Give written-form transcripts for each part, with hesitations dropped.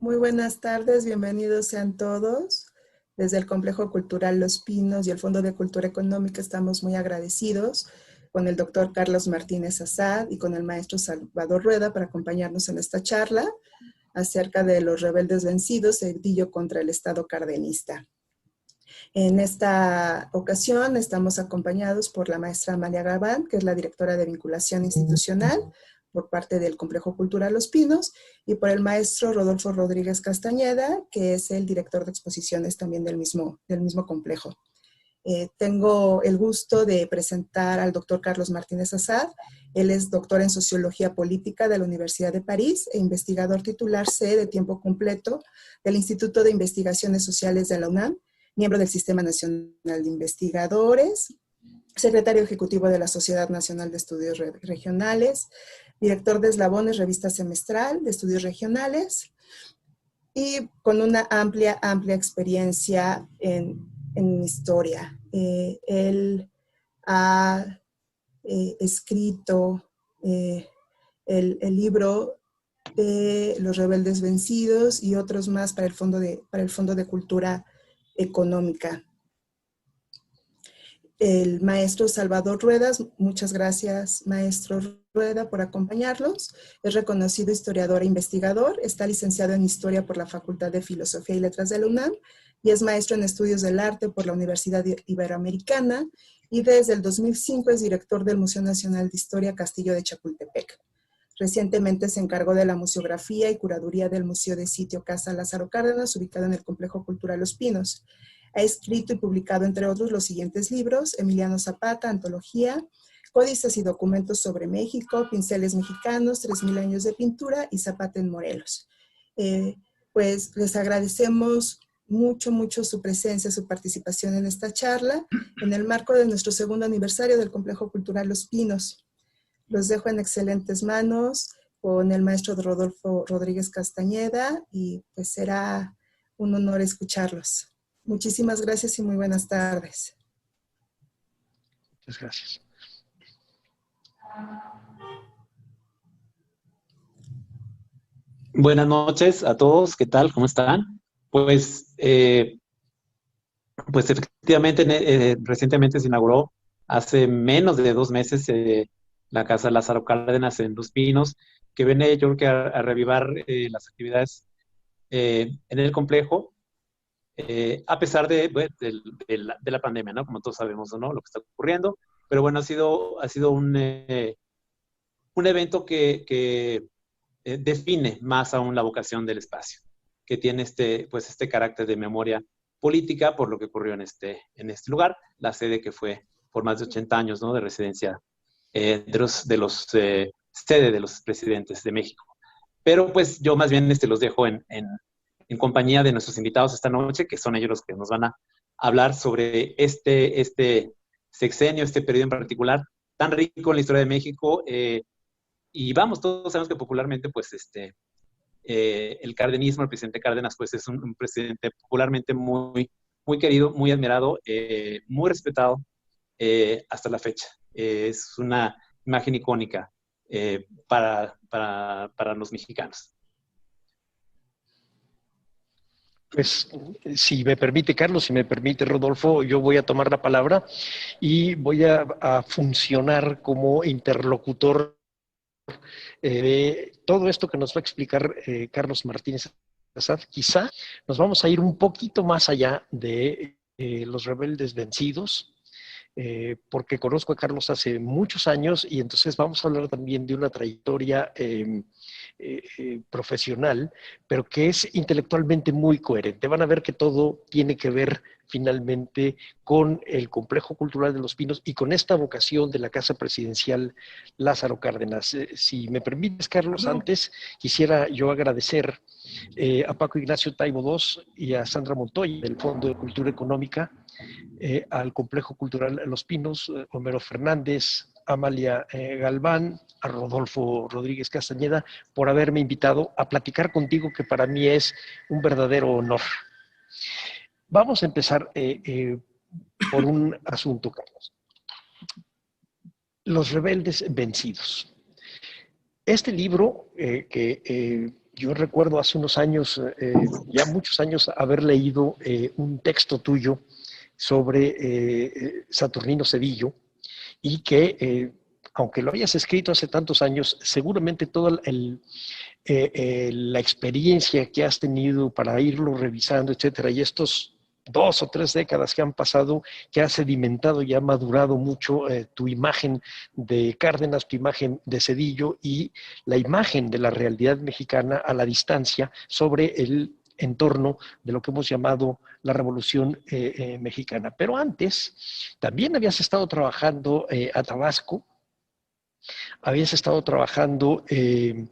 Muy buenas tardes, bienvenidos sean todos. Desde el Complejo Cultural Los Pinos y el Fondo de Cultura Económica estamos muy agradecidos con el doctor Carlos Martínez Assad y con el maestro Salvador Rueda para acompañarnos en esta charla acerca de los rebeldes vencidos, Edillo contra el Estado cardenista. En esta ocasión estamos acompañados por la maestra Amalia Gabán, que es la directora de vinculación institucional por parte del Complejo Cultural Los Pinos, y por el maestro Rodolfo Rodríguez Castañeda, que es el director de exposiciones también del mismo complejo. Tengo el gusto de presentar al doctor Carlos Martínez Assad. Él es doctor en Sociología Política de la Universidad de París e investigador titular C de tiempo completo del Instituto de Investigaciones Sociales de la UNAM, miembro del Sistema Nacional de Investigadores, secretario ejecutivo de la Sociedad Nacional de Estudios Regionales, director de Eslabones, revista semestral de estudios regionales, y con una amplia experiencia en historia. Él ha escrito el libro de Los Rebeldes Vencidos y otros más para el Fondo de Cultura Económica. El maestro Salvador Ruedas, muchas gracias maestro Rueda por acompañarlos. Es reconocido historiador e investigador, está licenciado en Historia por la Facultad de Filosofía y Letras de la UNAM y es maestro en Estudios del Arte por la Universidad Iberoamericana y desde el 2005 es director del Museo Nacional de Historia Castillo de Chapultepec. Recientemente se encargó de la museografía y curaduría del Museo de Sitio Casa Lázaro Cárdenas, ubicado en el Complejo Cultural Los Pinos. Ha escrito y publicado, entre otros, los siguientes libros: Emiliano Zapata, Antología, Códices y Documentos sobre México, Pinceles Mexicanos, 3000 años de pintura y Zapata en Morelos. Pues les agradecemos mucho su presencia, su participación en esta charla, en el marco de nuestro segundo aniversario del Complejo Cultural Los Pinos. Los dejo en excelentes manos con el maestro Rodolfo Rodríguez Castañeda y pues será un honor escucharlos. Muchísimas gracias y muy buenas tardes. Muchas gracias. Buenas noches a todos, ¿qué tal? ¿Cómo están? Pues efectivamente, recientemente se inauguró hace menos de 2 meses la Casa Lázaro Cárdenas en Los Pinos, que viene yo creo que a reavivar las actividades en el complejo, a pesar de la pandemia, ¿no? Como todos sabemos, ¿no? Lo que está ocurriendo. Pero bueno, ha sido un evento que define más aún la vocación del espacio, que tiene este carácter de memoria política por lo que ocurrió en este lugar, la sede que fue por más de 80 años, ¿no? De residencia sede de los presidentes de México. Pero pues yo más bien los dejo en compañía de nuestros invitados esta noche, que son ellos los que nos van a hablar sobre este sexenio, este periodo en particular, tan rico en la historia de México. Y vamos, todos sabemos que popularmente, pues, el cardenismo, el presidente Cárdenas, pues es un presidente popularmente muy querido, muy admirado, muy respetado hasta la fecha. Es una imagen icónica para los mexicanos. Pues, si me permite, Carlos, si me permite, Rodolfo, yo voy a tomar la palabra y voy a funcionar como interlocutor de todo esto que nos va a explicar Carlos Martínez Assad. Quizá nos vamos a ir un poquito más allá de los rebeldes vencidos, porque conozco a Carlos hace muchos años y entonces vamos a hablar también de una trayectoria profesional, pero que es intelectualmente muy coherente. Van a ver que todo tiene que ver finalmente con el Complejo Cultural de Los Pinos y con esta vocación de la Casa Presidencial Lázaro Cárdenas. Si me permites, Carlos, antes quisiera yo agradecer a Paco Ignacio Taibo II y a Sandra Montoya del Fondo de Cultura Económica, al Complejo Cultural Los Pinos, Homero Fernández, Amalia Galván, a Rodolfo Rodríguez Castañeda, por haberme invitado a platicar contigo, que para mí es un verdadero honor. Vamos a empezar por un asunto, Carlos. Los rebeldes vencidos. Este libro, que Yo recuerdo hace unos años, ya muchos años, haber leído un texto tuyo sobre Saturnino Cedillo y que, aunque lo hayas escrito hace tantos años, seguramente toda la experiencia que has tenido para irlo revisando, etcétera, y estos 2 o 3 décadas que han pasado, que ha sedimentado y ha madurado mucho tu imagen de Cárdenas, tu imagen de Cedillo y la imagen de la realidad mexicana a la distancia sobre el entorno de lo que hemos llamado la Revolución Mexicana. Pero antes, también habías estado trabajando a Tabasco, habías estado trabajando en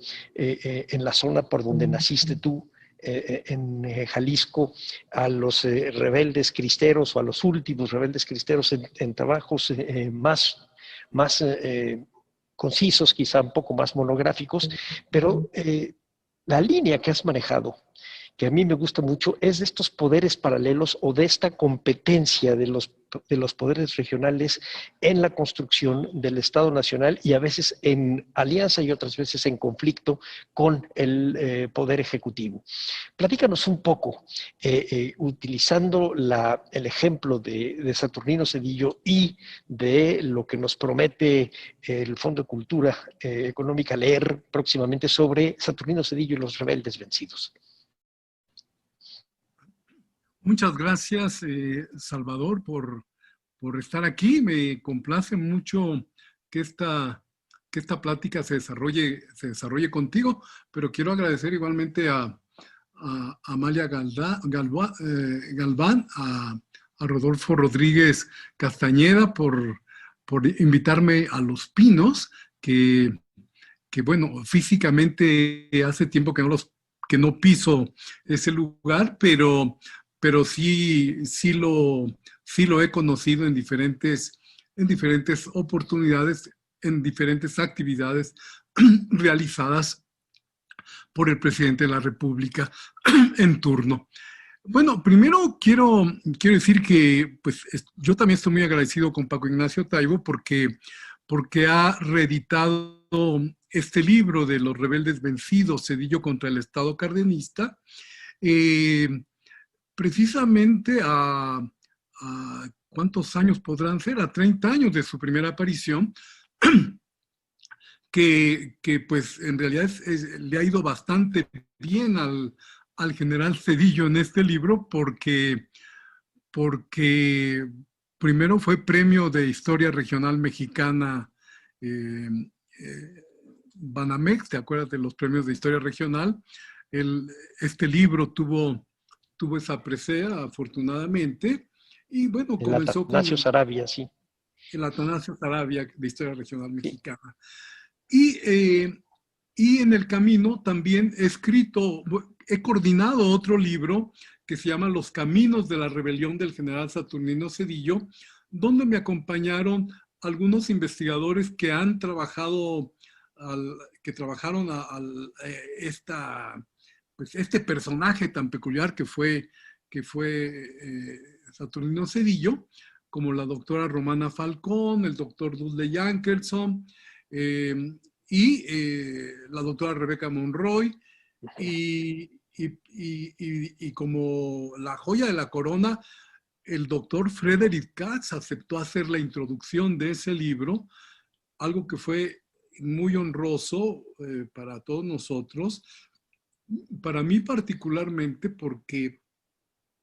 la zona por donde naciste tú, en Jalisco, a los rebeldes cristeros o a los últimos rebeldes cristeros en trabajos más concisos, quizá un poco más monográficos, pero la línea que has manejado, que a mí me gusta mucho, es de estos poderes paralelos o de esta competencia de los poderes regionales en la construcción del Estado Nacional y a veces en alianza y otras veces en conflicto con el Poder Ejecutivo. Platícanos un poco, utilizando el ejemplo de Saturnino Cedillo y de lo que nos promete el Fondo de Cultura Económica leer próximamente sobre Saturnino Cedillo y los rebeldes vencidos. Muchas gracias, Salvador, por estar aquí. Me complace mucho que esta plática se desarrolle contigo, pero quiero agradecer igualmente a Amalia Galván, a Rodolfo Rodríguez Castañeda por invitarme a Los Pinos, que bueno, físicamente hace tiempo que no piso ese lugar, pero sí lo he conocido en diferentes oportunidades, en diferentes actividades realizadas por el presidente de la República en turno. Bueno, primero quiero decir que pues, yo también estoy muy agradecido con Paco Ignacio Taibo porque ha reeditado este libro de Los Rebeldes Vencidos, Cedillo contra el Estado Cardenista, precisamente a ¿cuántos años podrán ser? A 30 años de su primera aparición, que pues en realidad le ha ido bastante bien al general Cedillo en este libro porque primero fue premio de Historia Regional Mexicana Banamex, ¿te acuerdas de los premios de Historia Regional? Este libro tuvo esa presea, afortunadamente, y bueno, comenzó con... Atanasio Saravia, sí. El Atanasio Saravia de Historia Regional Mexicana. Sí. Y en el camino también he coordinado otro libro que se llama Los Caminos de la Rebelión del General Saturnino Cedillo, donde me acompañaron algunos investigadores que han trabajado, trabajaron pues este personaje tan peculiar que fue Saturnino Cedillo, como la doctora Romana Falcón, el doctor Dudley Jankelson, y la doctora Rebeca Monroy, y como la joya de la corona, el doctor Frederick Katz aceptó hacer la introducción de ese libro, algo que fue muy honroso para todos nosotros, para mí particularmente, porque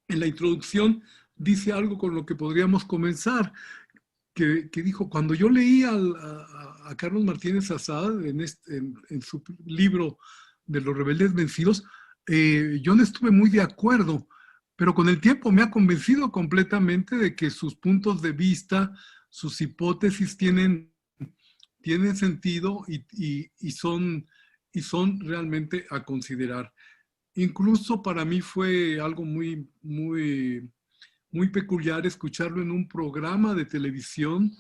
en la introducción dice algo con lo que podríamos comenzar, que dijo, cuando yo leí a Carlos Martínez Azad en su libro de Los Rebeldes Vencidos, yo no estuve muy de acuerdo, pero con el tiempo me ha convencido completamente de que sus puntos de vista, sus hipótesis tienen sentido y son realmente a considerar. Incluso para mí fue algo muy, muy, muy peculiar escucharlo en un programa de televisión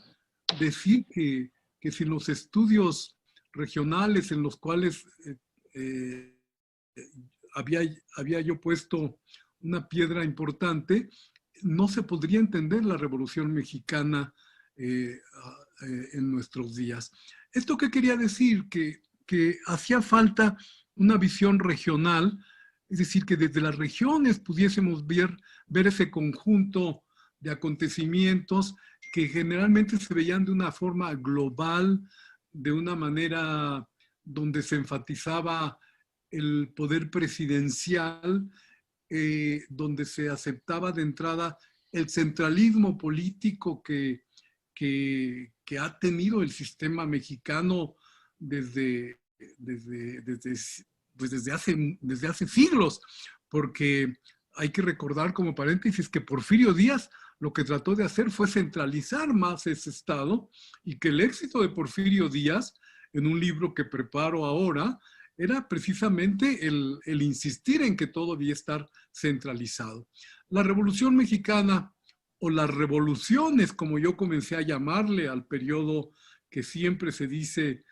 decir que si los estudios regionales en los cuales había yo puesto una piedra importante, no se podría entender la Revolución Mexicana en nuestros días. ¿Esto qué quería decir? Que hacía falta una visión regional, es decir, que desde las regiones pudiésemos ver ese conjunto de acontecimientos que generalmente se veían de una forma global, de una manera donde se enfatizaba el poder presidencial, donde se aceptaba de entrada el centralismo político que ha tenido el sistema mexicano desde hace siglos, porque hay que recordar como paréntesis que Porfirio Díaz lo que trató de hacer fue centralizar más ese Estado, y que el éxito de Porfirio Díaz, en un libro que preparo ahora, era precisamente el insistir en que todo debía estar centralizado. La Revolución Mexicana, o las revoluciones, como yo comencé a llamarle al periodo que siempre se dice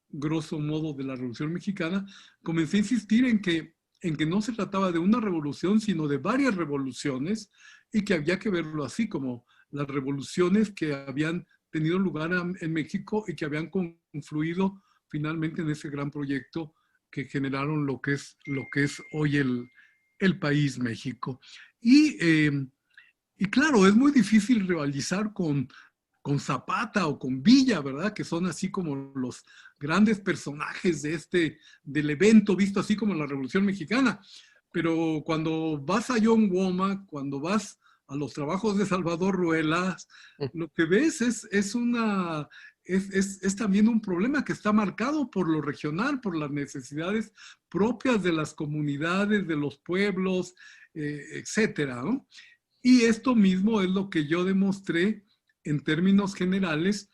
grosso modo de la Revolución Mexicana, comencé a insistir en que no se trataba de una revolución, sino de varias revoluciones, y que había que verlo así, como las revoluciones que habían tenido lugar en México y que habían confluido finalmente en ese gran proyecto que generaron lo que es hoy el país México. Y claro, es muy difícil rivalizar con Zapata o con Villa, ¿verdad? Que son así como los grandes personajes del evento, visto así como la Revolución Mexicana. Pero cuando vas a John Womack, cuando vas a los trabajos de Salvador Ruelas, lo que ves es también un problema que está marcado por lo regional, por las necesidades propias de las comunidades, de los pueblos, etcétera, ¿no? Y esto mismo es lo que yo demostré en términos generales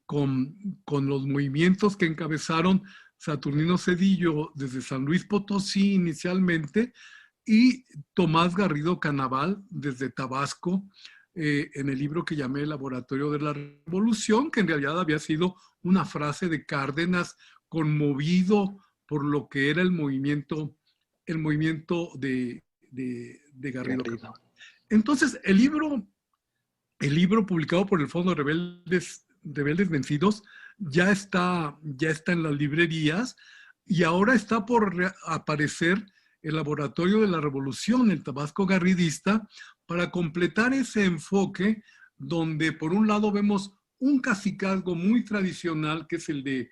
con los movimientos que encabezaron Saturnino Cedillo desde San Luis Potosí inicialmente, y Tomás Garrido Canaval desde Tabasco, en el libro que llamé El Laboratorio de la Revolución, que en realidad había sido una frase de Cárdenas conmovido por lo que era el movimiento de Garrido Canaval. Entonces, el libro publicado por el Fondo Rebeldes Vencidos ya está en las librerías, y ahora está por aparecer el Laboratorio de la Revolución, el Tabasco Garridista, para completar ese enfoque donde por un lado vemos un cacicazgo muy tradicional, que es el de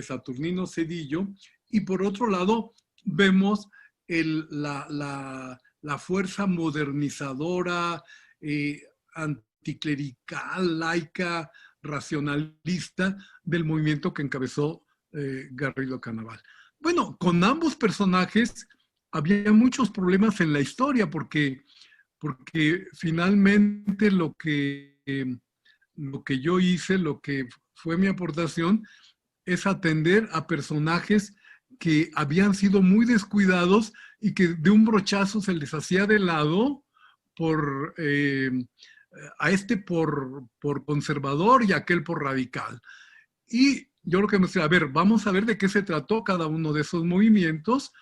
Saturnino Cedillo, y por otro lado vemos la fuerza modernizadora, anticlerical, laica, racionalista del movimiento que encabezó Garrido Canaval. Bueno, con ambos personajes había muchos problemas en la historia, porque finalmente lo que yo hice, lo que fue mi aportación, es atender a personajes que habían sido muy descuidados y que de un brochazo se les hacía de lado por conservador y aquel por radical. Y yo lo que me decía, a ver, vamos a ver de qué se trató cada uno de esos movimientos.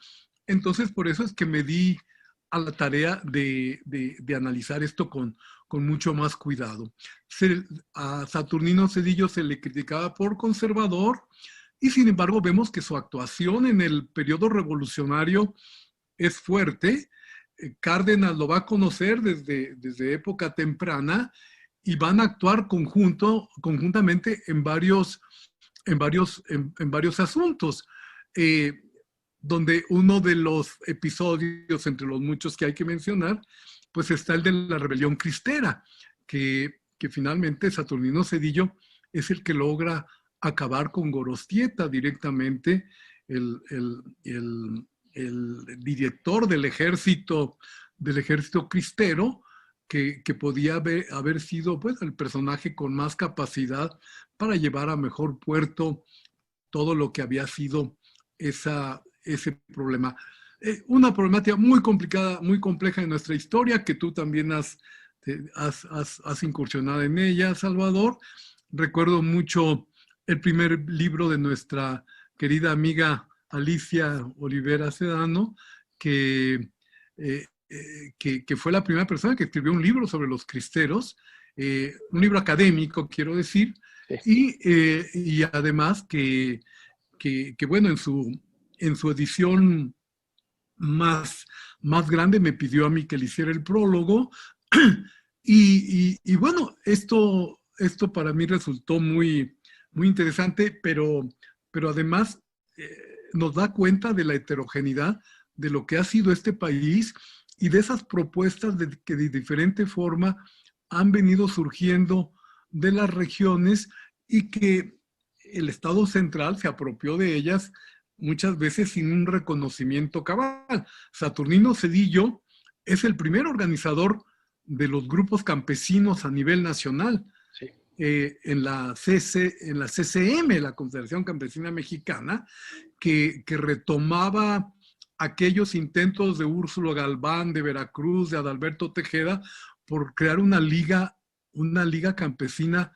Entonces, por eso es que me di a la tarea de analizar esto con mucho más cuidado. A Saturnino Cedillo se le criticaba por conservador, y sin embargo vemos que su actuación en el periodo revolucionario es fuerte. Cárdenas lo va a conocer desde época temprana, y van a actuar conjuntamente en varios asuntos, donde uno de los episodios, entre los muchos que hay que mencionar, pues está el de la rebelión cristera, que finalmente Saturnino Cedillo es el que logra acabar con Gorostieta directamente, el director del ejército cristero, que podía haber sido pues el personaje con más capacidad para llevar a mejor puerto todo lo que había sido ese problema. Una problemática muy complicada, muy compleja en nuestra historia, que tú también has incursionado en ella, Salvador. Recuerdo mucho el primer libro de nuestra querida amiga Alicia Olivera Sedano, que fue la primera persona que escribió un libro sobre los cristeros, un libro académico, quiero decir, sí. Y además que bueno, en en su edición más grande me pidió a mí que le hiciera el prólogo y bueno, esto para mí resultó muy interesante, pero además nos da cuenta de la heterogeneidad de lo que ha sido este país y de esas propuestas que de diferente forma han venido surgiendo de las regiones y que el Estado central se apropió de ellas muchas veces sin un reconocimiento cabal. Saturnino Zedillo es el primer organizador de los grupos campesinos a nivel nacional. Sí. En la CCM, la Confederación Campesina Mexicana, que retomaba aquellos intentos de Úrsulo Galván, de Veracruz, de Adalberto Tejeda, por crear una liga campesina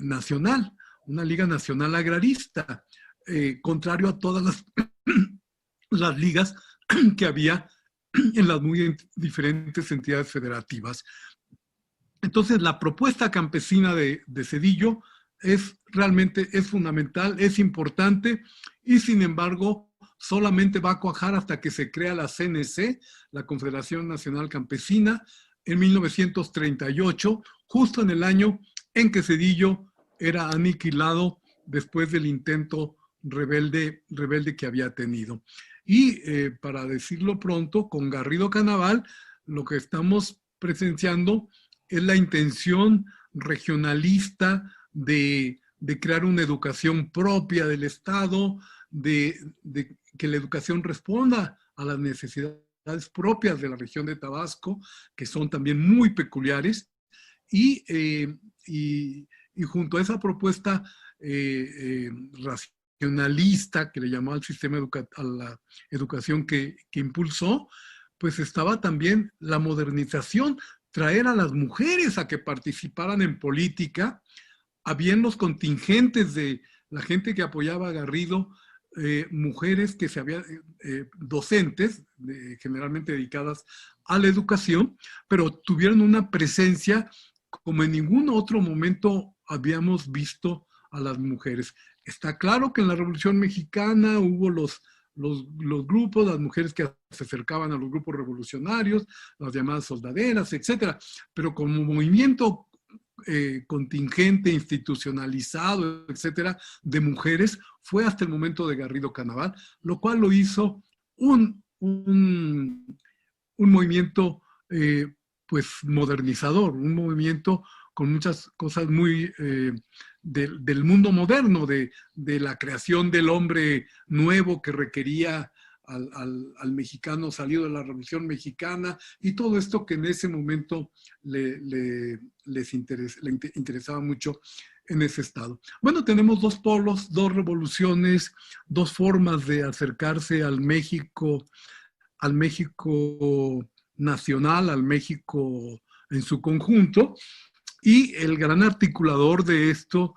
nacional, una liga nacional agrarista, contrario a todas las ligas que había en las muy diferentes entidades federativas. Entonces, la propuesta campesina de Zedillo realmente es fundamental, es importante, y sin embargo, solamente va a cuajar hasta que se crea la CNC, la Confederación Nacional Campesina, en 1938, justo en el año en que Zedillo era aniquilado después del intento rebelde que había tenido. Y para decirlo pronto, con Garrido Canaval, lo que estamos presenciando es la intención regionalista de crear una educación propia del Estado, de que la educación responda a las necesidades propias de la región de Tabasco, que son también muy peculiares, y junto a esa propuesta racionalista que le llamó al sistema a la educación que impulsó, pues estaba también la modernización, traer a las mujeres a que participaran en política. Habían los contingentes de la gente que apoyaba a Garrido, mujeres que docentes, generalmente dedicadas a la educación, pero tuvieron una presencia como en ningún otro momento habíamos visto a las mujeres. Está claro que en la Revolución Mexicana hubo los grupos, las mujeres que se acercaban a los grupos revolucionarios, las llamadas soldaderas, etcétera, pero como movimiento contingente, institucionalizado, etcétera, de mujeres, fue hasta el momento de Garrido Canaval, lo cual lo hizo un movimiento pues modernizador, un movimiento con muchas cosas muy del mundo moderno, de la creación del hombre nuevo que requería al mexicano salido de la Revolución Mexicana, y todo esto que en ese momento le interesaba mucho en ese estado. Bueno, tenemos dos polos, dos revoluciones, dos formas de acercarse al México nacional, al México en su conjunto, y el gran articulador de esto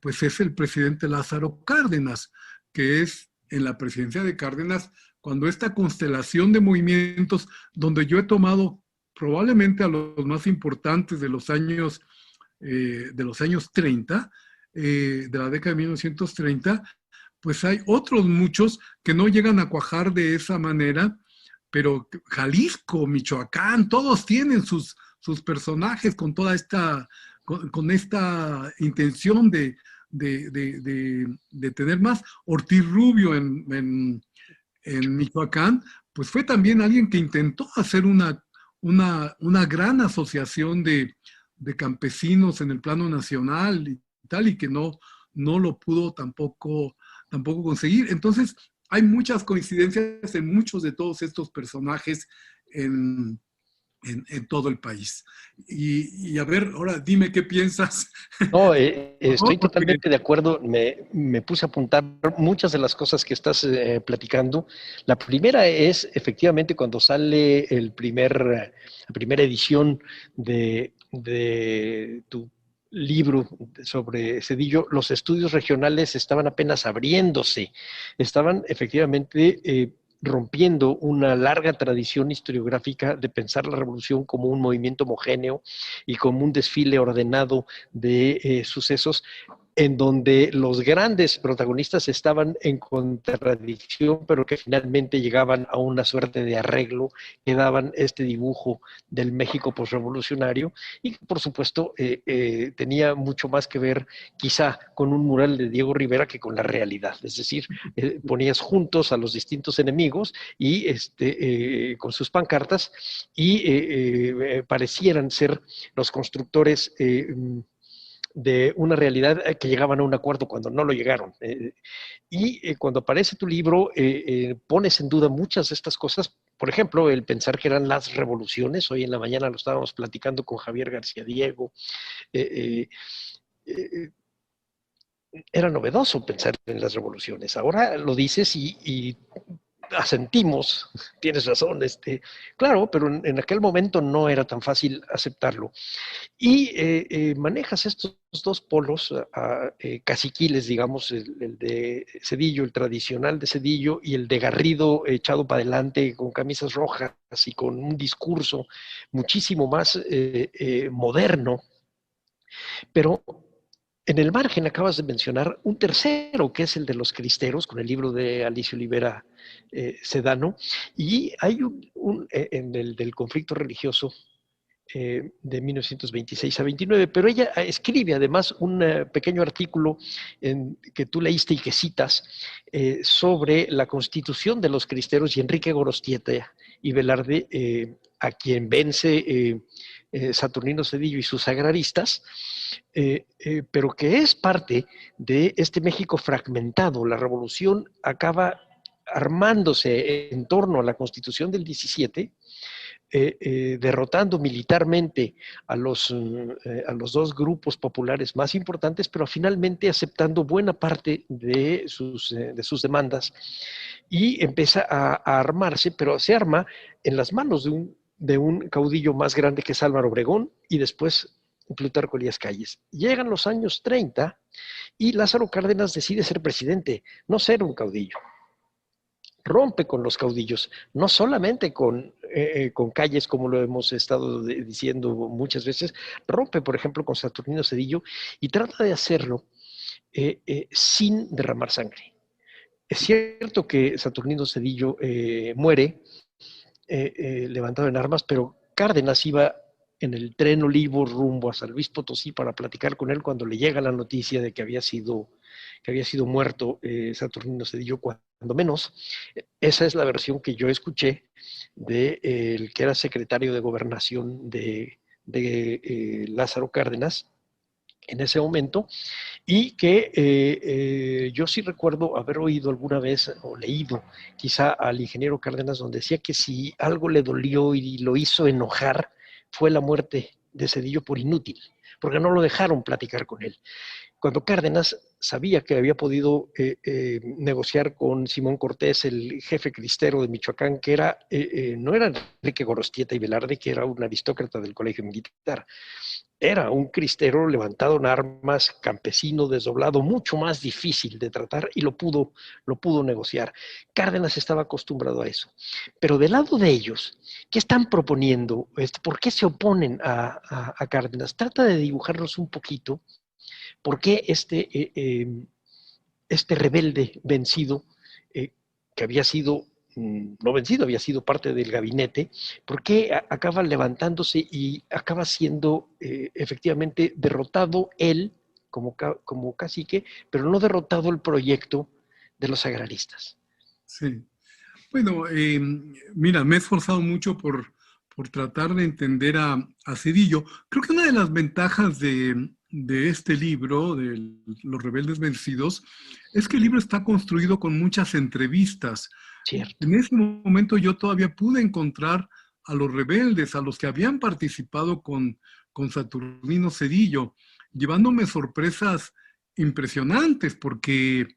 pues es el presidente Lázaro Cárdenas, que es en la presidencia de Cárdenas cuando esta constelación de movimientos, donde yo he tomado probablemente a los más importantes de los años 30, de la década de 1930, pues hay otros muchos que no llegan a cuajar de esa manera, pero Jalisco, Michoacán, todos tienen sus personajes con toda esta intención de tener más. Ortiz Rubio en Michoacán, pues fue también alguien que intentó hacer una gran asociación de campesinos en el plano nacional y tal, y que no lo pudo tampoco conseguir. Entonces, hay muchas coincidencias en muchos de todos estos personajes en todo el país. Y a ver, ahora dime qué piensas. No, estoy totalmente de acuerdo. Me puse a apuntar muchas de las cosas que estás platicando. La primera es, efectivamente, cuando sale la primera edición de tu libro sobre Zedillo, los estudios regionales estaban apenas abriéndose. Estaban efectivamente rompiendo una larga tradición historiográfica de pensar la revolución como un movimiento homogéneo y como un desfile ordenado de sucesos. en donde los grandes protagonistas estaban en contradicción, pero que finalmente llegaban a una suerte de arreglo que daban este dibujo del México posrevolucionario y que, por supuesto, tenía mucho más que ver quizá con un mural de Diego Rivera que con la realidad. Es decir, ponías juntos a los distintos enemigos y con sus pancartas y parecieran ser los constructores de una realidad que llegaban a un acuerdo cuando no lo llegaron. Cuando aparece tu libro, pones en duda muchas de estas cosas. Por ejemplo, el pensar que eran las revoluciones. Hoy en la mañana lo estábamos platicando con Javier García Diego. Era novedoso pensar en las revoluciones. Ahora lo dices y asentimos, tienes razón, claro, pero en aquel momento no era tan fácil aceptarlo. Y manejas estos dos polos caciquiles, digamos, el de Zedillo, el tradicional de Zedillo, y el de Garrido echado para adelante con camisas rojas y con un discurso muchísimo más moderno. Pero en el margen acabas de mencionar un tercero, que es el de los cristeros, con el libro de Alicia Olivera Sedano, y hay en el del conflicto religioso de 1926 a 29, pero ella escribe además un pequeño artículo que tú leíste y que citas sobre la constitución de los cristeros y Enrique Gorostieta y Velarde, a quien vence Saturnino Zedillo y sus agraristas, pero que es parte de este México fragmentado. La revolución acaba armándose en torno a la constitución del 17, derrotando militarmente a los dos grupos populares más importantes, pero finalmente aceptando buena parte de sus demandas, y empieza a armarse, pero se arma en las manos de un caudillo más grande que es Álvaro Obregón y después Plutarco Elías Calles. Llegan los años 30 y Lázaro Cárdenas decide ser presidente, no ser un caudillo. Rompe con los caudillos, no solamente con Calles, como lo hemos estado diciendo muchas veces, rompe, por ejemplo, con Saturnino Zedillo y trata de hacerlo sin derramar sangre. Es cierto que Saturnino Zedillo muere levantado en armas, pero Cárdenas iba en el tren Olivo rumbo a San Luis Potosí para platicar con él cuando le llega la noticia de que había sido muerto Saturnino Zedillo, cuando menos. Esa es la versión que yo escuché de el que era secretario de Gobernación de Lázaro Cárdenas en ese momento, y que yo sí recuerdo haber oído alguna vez o leído quizá al ingeniero Cárdenas, donde decía que si algo le dolió y lo hizo enojar fue la muerte de Zedillo por inútil, porque no lo dejaron platicar con él. Cuando Cárdenas sabía que había podido negociar con Simón Cortés, el jefe cristero de Michoacán, que no era Enrique Gorostieta y Velarde, que era un aristócrata del colegio militar, era un cristero levantado en armas, campesino, desdoblado, mucho más difícil de tratar, y lo pudo negociar. Cárdenas estaba acostumbrado a eso. Pero del lado de ellos, ¿qué están proponiendo? ¿Por qué se oponen a Cárdenas? Trata de dibujarnos un poquito por qué este rebelde vencido, que había sido no vencido, había sido parte del gabinete, ¿por qué acaba levantándose y acaba siendo efectivamente derrotado él como cacique, pero no derrotado el proyecto de los agraristas? Sí. Bueno, mira, me he esforzado mucho por tratar de entender a Zedillo. Creo que una de las ventajas de este libro, de Los Rebeldes Vencidos, es que el libro está construido con muchas entrevistas. Cierto. En ese momento yo todavía pude encontrar a los rebeldes, a los que habían participado con Saturnino Zedillo, llevándome sorpresas impresionantes, porque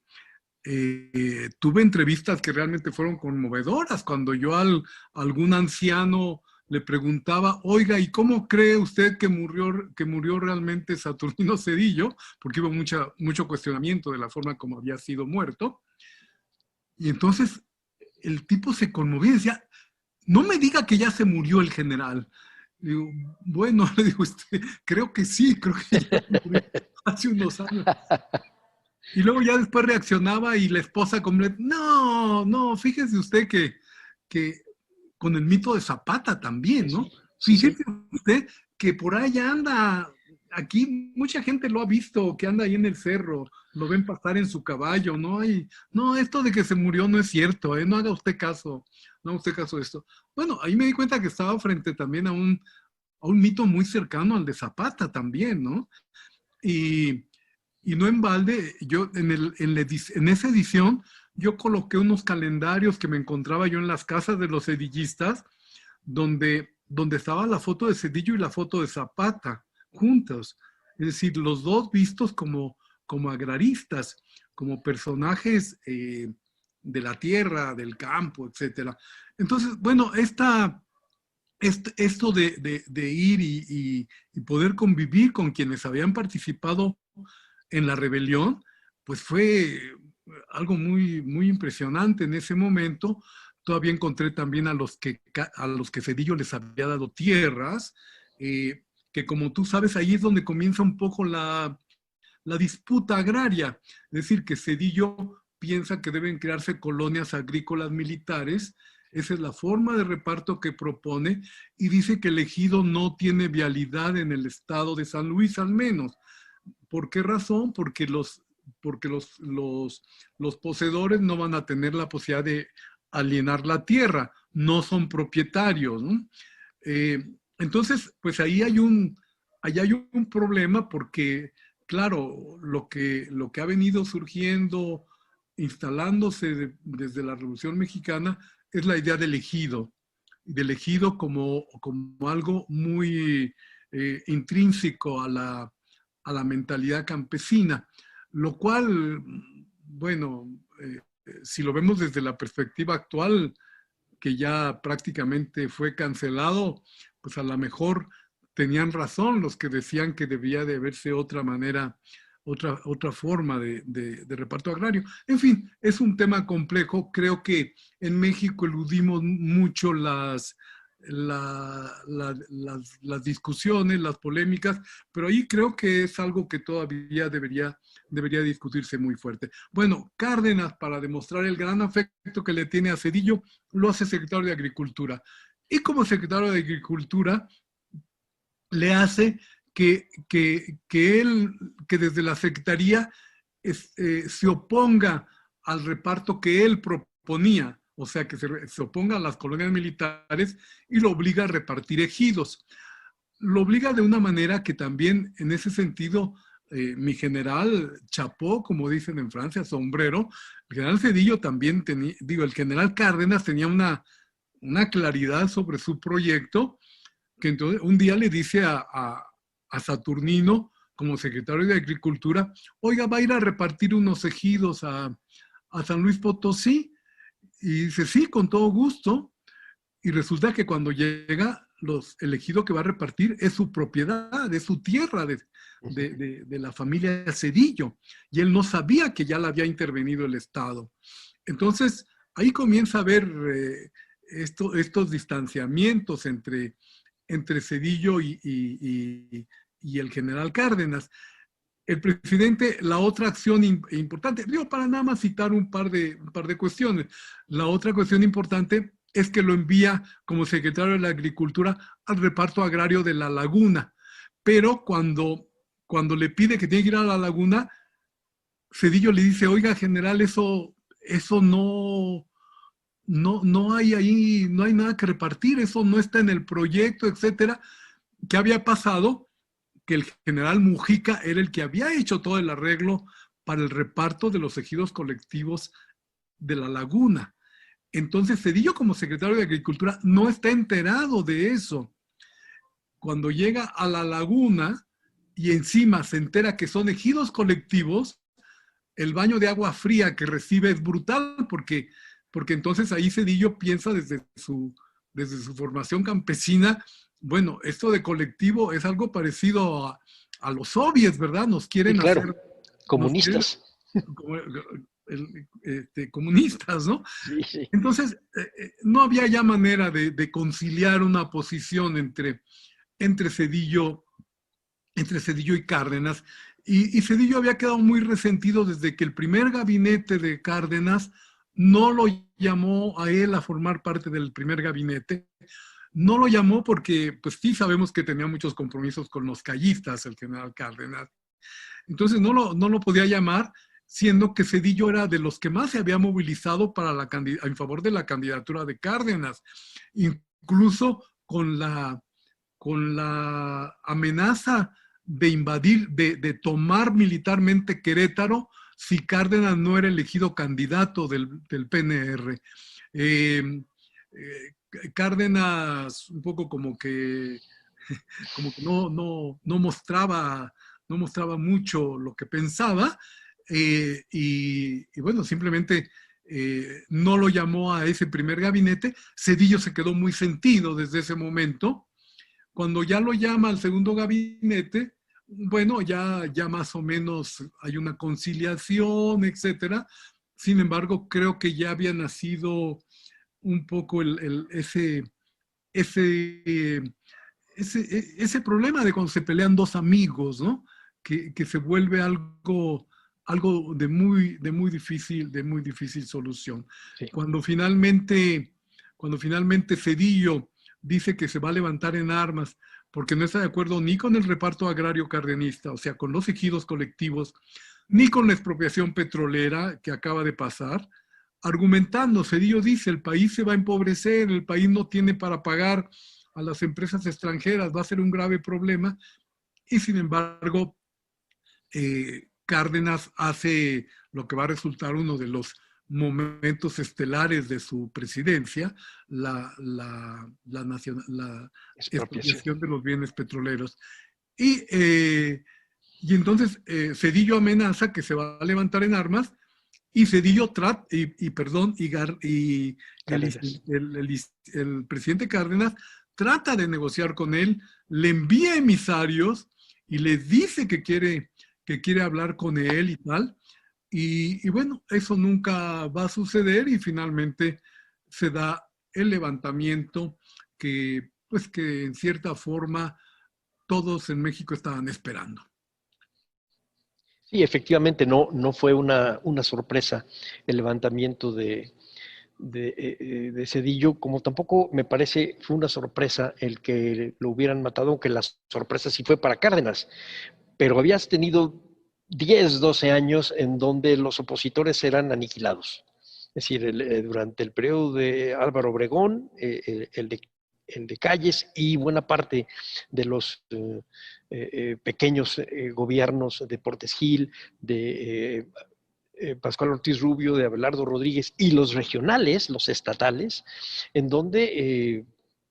tuve entrevistas que realmente fueron conmovedoras, cuando yo a algún anciano le preguntaba, oiga, ¿y cómo cree usted que murió realmente Saturnino Zedillo? Porque hubo mucho cuestionamiento de la forma como había sido muerto. Y entonces el tipo se conmovía y decía, no me diga que ya se murió el general. Digo, bueno, le digo, creo que sí, creo que ya murió. hace unos años. Y luego ya después reaccionaba y la esposa no, fíjese usted que con el mito de Zapata también, ¿no? Sí, Fíjese usted que por ahí anda, aquí mucha gente lo ha visto, que anda ahí en el cerro, lo ven pasar en su caballo, ¿no? No, esto de que se murió no es cierto, ¿eh? No haga usted caso, no haga usted caso de esto. Bueno, ahí me di cuenta que estaba frente también a un mito muy cercano al de Zapata también, ¿no? Y no en balde, yo en esa edición, yo coloqué unos calendarios que me encontraba yo en las casas de los sedillistas, donde estaba la foto de Zedillo y la foto de Zapata juntos. Es decir, los dos vistos como agraristas, como personajes de la tierra, del campo, etc. Entonces, bueno, esto de ir y poder convivir con quienes habían participado en la rebelión, pues fue algo muy, muy impresionante en ese momento. Todavía encontré también a los que Zedillo les había dado tierras, que como tú sabes, ahí es donde comienza un poco la disputa agraria. Es decir, que Zedillo piensa que deben crearse colonias agrícolas militares. Esa es la forma de reparto que propone y dice que el ejido no tiene vialidad en el estado de San Luis al menos. ¿Por qué razón? Porque los poseedores no van a tener la posibilidad de alienar la tierra, no son propietarios, ¿no? Entonces, pues ahí hay un problema porque, claro, lo que ha venido surgiendo, instalándose desde la Revolución Mexicana, es la idea del ejido como algo muy intrínseco a la mentalidad campesina, lo cual, bueno, si lo vemos desde la perspectiva actual, que ya prácticamente fue cancelado, pues a lo mejor tenían razón los que decían que debía de verse otra manera, otra forma de reparto agrario. En fin, es un tema complejo. Creo que en México eludimos mucho las discusiones, las polémicas, pero ahí creo que es algo que todavía debería discutirse muy fuerte. Bueno, Cárdenas, para demostrar el gran afecto que le tiene a Zedillo, lo hace secretario de Agricultura. Y como secretario de Agricultura, le hace que desde la Secretaría se oponga al reparto que él proponía, o sea, que se oponga a las colonias militares y lo obliga a repartir ejidos. Lo obliga de una manera que también, en ese sentido, mi general chapó, como dicen en Francia, sombrero. El general Zedillo también tenía, el general Cárdenas tenía una claridad sobre su proyecto, que entonces un día le dice a Saturnino, como secretario de Agricultura, oiga, va a ir a repartir unos ejidos a San Luis Potosí. Y dice, sí, con todo gusto. Y resulta que cuando llega, el ejido que va a repartir es su propiedad, es su tierra de la familia Zedillo. Y él no sabía que ya la había intervenido el Estado. Entonces, ahí comienza a haber estos distanciamientos entre Zedillo y el general Cárdenas. El presidente, la otra acción importante, para nada más citar un par de cuestiones, la otra cuestión importante es que lo envía como secretario de la Agricultura al reparto agrario de La Laguna. Pero cuando le pide que tiene que ir a La Laguna, Zedillo le dice, oiga, general, eso no hay ahí, no hay nada que repartir, eso no está en el proyecto, etcétera. ¿Qué había pasado? Que el general Mujica era el que había hecho todo el arreglo para el reparto de los ejidos colectivos de La Laguna. Entonces, Zedillo, como secretario de Agricultura, no está enterado de eso. Cuando llega a La Laguna y encima se entera que son ejidos colectivos, el baño de agua fría que recibe es brutal, porque entonces ahí Zedillo piensa desde su formación campesina, bueno, esto de colectivo es algo parecido a los soviets, ¿verdad? Nos quieren sí, claro. hacer... Comunistas. Comunistas, ¿no? Sí, sí. Entonces, no había ya manera de conciliar una posición entre Zedillo y Cárdenas, Y Zedillo había quedado muy resentido desde que el primer gabinete de Cárdenas no lo llamó a él a formar parte del primer gabinete. No lo llamó porque, pues sí sabemos que tenía muchos compromisos con los callistas, el general Cárdenas. Entonces no lo podía llamar, siendo que Zedillo era de los que más se había movilizado para en favor de la candidatura de Cárdenas. Incluso con la amenaza de invadir, de tomar militarmente Querétaro si Cárdenas no era elegido candidato del PNR. Cárdenas un poco como que no mostraba mucho lo que pensaba, y bueno, simplemente no lo llamó a ese primer gabinete. Zedillo se quedó muy sentido desde ese momento. Cuando ya lo llama al segundo gabinete, bueno, ya más o menos hay una conciliación, etcétera. Sin embargo, creo que ya había nacido un poco ese problema de cuando se pelean dos amigos, ¿no? Que se vuelve algo de muy difícil solución. Sí. Cuando finalmente Zedillo dice que se va a levantar en armas porque no está de acuerdo ni con el reparto agrario cardenista, o sea, con los ejidos colectivos, ni con la expropiación petrolera que acaba de pasar, argumentando, Zedillo dice, el país se va a empobrecer, el país no tiene para pagar a las empresas extranjeras, va a ser un grave problema, y sin embargo, Cárdenas hace lo que va a resultar uno de los momentos estelares de su presidencia, la expropiación de los bienes petroleros. Y entonces Zedillo amenaza que se va a levantar en armas, y Zedillo el presidente Cárdenas trata de negociar con él, le envía emisarios y le dice que quiere hablar con él y tal. Y bueno, eso nunca va a suceder, y finalmente se da el levantamiento que en cierta forma todos en México estaban esperando. Sí, efectivamente, no fue una sorpresa el levantamiento de Zedillo, como tampoco me parece fue una sorpresa el que lo hubieran matado, aunque la sorpresa sí fue para Cárdenas, pero habías tenido 10, 12 años en donde los opositores eran aniquilados. Es decir, durante el periodo de Álvaro Obregón, el de Calles y buena parte de los pequeños gobiernos de Portes Gil, de Pascual Ortiz Rubio, de Abelardo Rodríguez, y los regionales, los estatales, en donde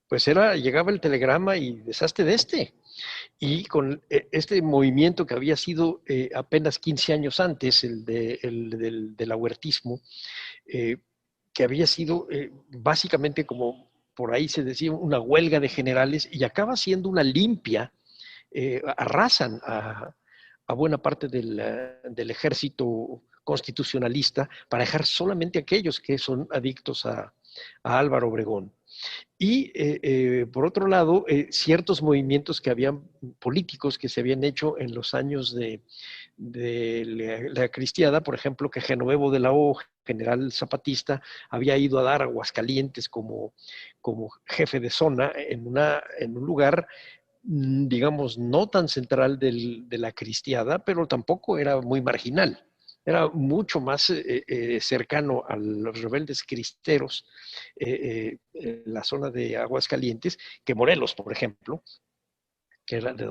pues llegaba el telegrama y deshazte de este. Y con este movimiento que había sido apenas 15 años antes, el del ahuertismo, que había sido básicamente, como por ahí se decía, una huelga de generales, y acaba siendo una limpia, arrasan a buena parte del ejército constitucionalista para dejar solamente aquellos que son adictos a Álvaro Obregón. Y por otro lado, ciertos movimientos políticos que se habían hecho en los años de la cristiada, por ejemplo, que Genovevo de la O, general zapatista, había ido a dar a Aguascalientes como jefe de zona en un lugar, digamos, no tan central de la cristiada, pero tampoco era muy marginal. Era mucho más cercano a los rebeldes cristeros, la zona de Aguascalientes, que Morelos, por ejemplo, que era de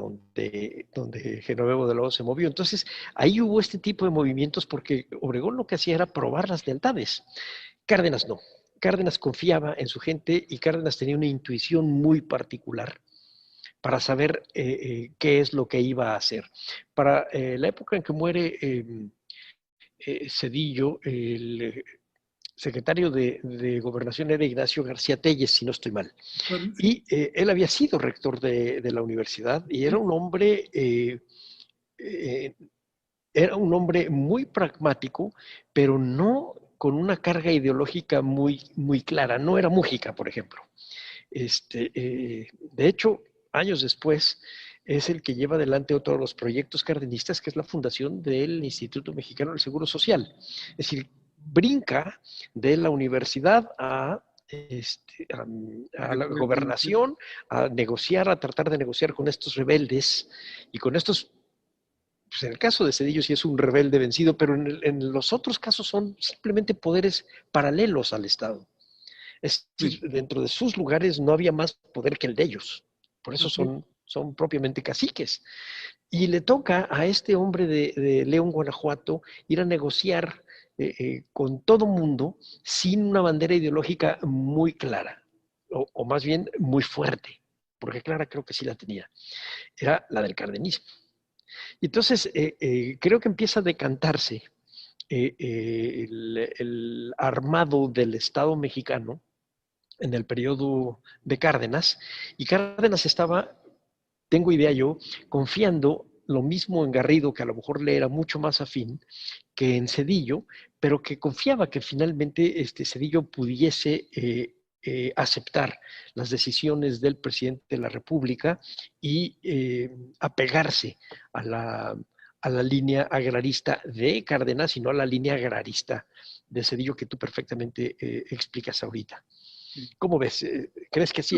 donde Genovevo de la O se movió. Entonces, ahí hubo este tipo de movimientos porque Obregón lo que hacía era probar las lealtades. Cárdenas no. Cárdenas confiaba en su gente, y Cárdenas tenía una intuición muy particular para saber qué es lo que iba a hacer. Para la época en que muere Zedillo, el secretario de Gobernación era Ignacio García Telles, si no estoy mal. Y él había sido rector de la universidad, y era un hombre muy pragmático, pero no con una carga ideológica muy, muy clara. No era Mújica, por ejemplo. De hecho, años después, es el que lleva adelante otro de los proyectos cardenistas, que es la fundación del Instituto Mexicano del Seguro Social. Es decir, brinca de la universidad a la gobernación, a negociar, a tratar de negociar con estos rebeldes y con estos, pues en el caso de Zedillo sí es un rebelde vencido, pero en los otros casos son simplemente poderes paralelos al Estado. Es decir, dentro de sus lugares no había más poder que el de ellos. Por eso son propiamente caciques. Y le toca a este hombre de León, Guanajuato, ir a negociar con todo mundo sin una bandera ideológica muy clara, o más bien muy fuerte, porque clara creo que sí la tenía. Era la del cardenismo. Y entonces creo que empieza a decantarse el armado del Estado mexicano en el periodo de Cárdenas, y Cárdenas estaba, tengo idea yo, confiando lo mismo en Garrido, que a lo mejor le era mucho más afín, que en Zedillo, pero que confiaba que finalmente Zedillo pudiese aceptar las decisiones del presidente de la República y apegarse a la línea agrarista de Cárdenas y no a la línea agrarista de Zedillo que tú perfectamente explicas ahorita. ¿Cómo ves? ¿Crees que sí?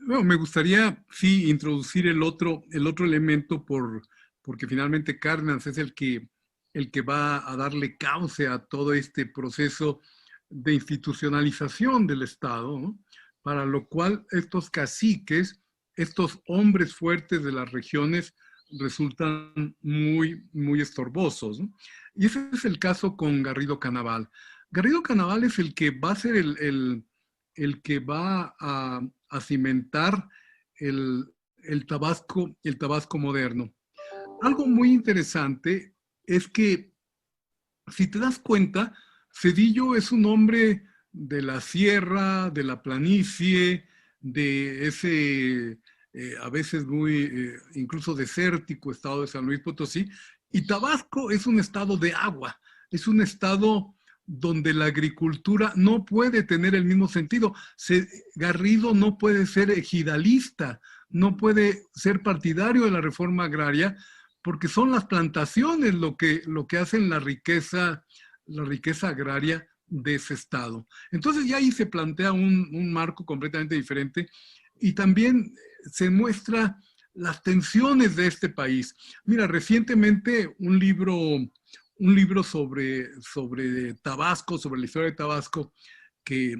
Bueno, me gustaría, sí, introducir el otro elemento porque finalmente Cárdenas es el que va a darle cauce a todo este proceso de institucionalización del Estado, ¿no? Para lo cual estos caciques, estos hombres fuertes de las regiones, resultan muy, muy estorbosos, ¿no? Y ese es el caso con Garrido Canaval. Garrido Canaval es el que va a ser el que va a cimentar el Tabasco moderno. Algo muy interesante es que, si te das cuenta, Zedillo es un hombre de la sierra, de la planicie, de ese a veces muy incluso desértico estado de San Luis Potosí, y Tabasco es un estado de agua, es un estado donde la agricultura no puede tener el mismo sentido. Garrido no puede ser ejidalista, no puede ser partidario de la reforma agraria, porque son las plantaciones lo que hacen la riqueza agraria de ese estado. Entonces ya ahí se plantea un marco completamente diferente, y también se muestra las tensiones de este país. Mira, recientemente un libro sobre Tabasco, sobre la historia de Tabasco, que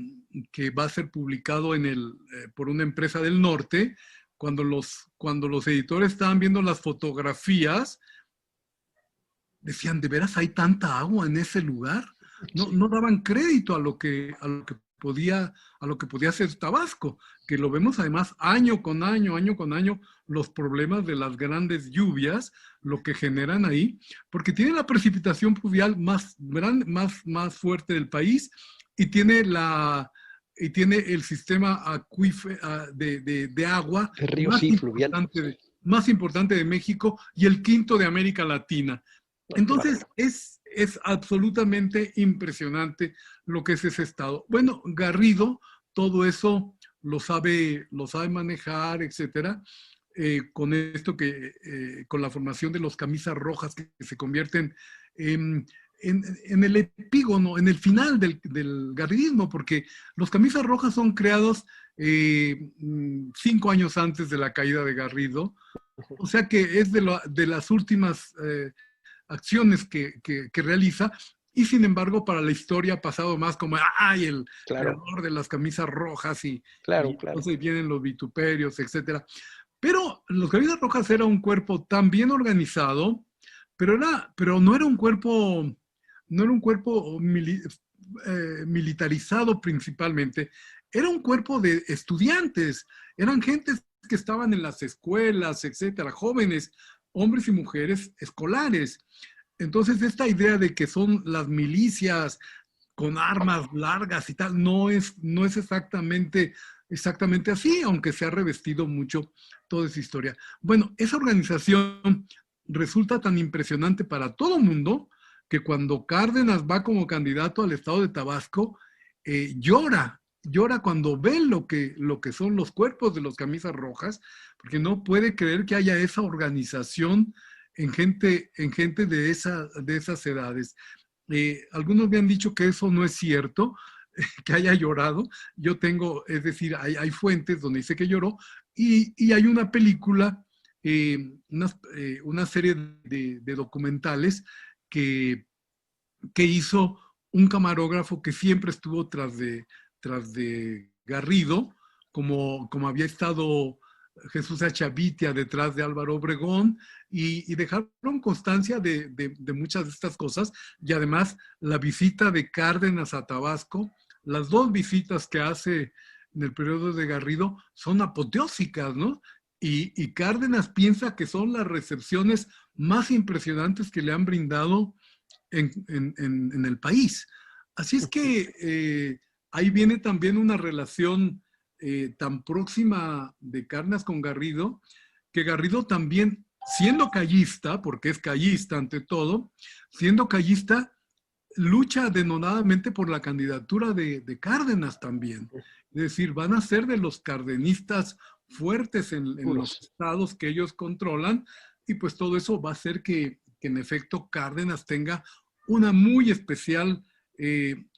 va a ser publicado por una empresa del norte. Cuando los editores estaban viendo las fotografías, decían, ¿de veras hay tanta agua en ese lugar? No daban crédito a lo que podía hacer Tabasco, que lo vemos además año con año, los problemas de las grandes lluvias, lo que generan ahí, porque tiene la precipitación pluvial más fuerte del país, y tiene el sistema de agua el río fluvial más importante de México y el quinto de América Latina. Entonces, es absolutamente impresionante lo que es ese estado. Bueno, Garrido todo eso lo sabe manejar, etcétera, con esto con la formación de los camisas rojas que se convierten en el epígono, en el final del garridismo, porque los camisas rojas son creados 5 años antes de la caída de Garrido, o sea que es de las últimas acciones que realiza, y sin embargo para la historia ha pasado más como el creador de las camisas rojas y entonces vienen los vituperios, etcétera. Pero los camisas rojas era un cuerpo tan bien organizado, pero no era un cuerpo militarizado principalmente, era un cuerpo de estudiantes, eran gentes que estaban en las escuelas, etcétera, jóvenes, hombres y mujeres escolares. Entonces, esta idea de que son las milicias con armas largas y tal, no es exactamente así, aunque se ha revestido mucho toda esa historia. Bueno, esa organización resulta tan impresionante para todo el mundo que cuando Cárdenas va como candidato al estado de Tabasco, llora llora cuando ve lo que son los cuerpos de los camisas rojas, porque no puede creer que haya esa organización en gente de esas edades. Algunos me han dicho que eso no es cierto, que haya llorado. Yo tengo, es decir, hay fuentes donde dice que lloró, y hay una película, una serie de documentales que hizo un camarógrafo que siempre estuvo tras de Garrido, como había estado Jesús Achavitia detrás de Álvaro Obregón, y dejaron constancia de muchas de estas cosas, y además la visita de Cárdenas a Tabasco, las dos visitas que hace en el periodo de Garrido son apoteósicas, ¿no? Y Cárdenas piensa que son las recepciones más impresionantes que le han brindado en el país. Así es que ahí viene también una relación tan próxima de Cárdenas con Garrido, que Garrido también, siendo callista, porque es callista ante todo, siendo callista, lucha denodadamente por la candidatura de Cárdenas también. Es decir, van a ser de los cardenistas fuertes en los estados que ellos controlan, y pues todo eso va a hacer que en efecto Cárdenas tenga una muy especial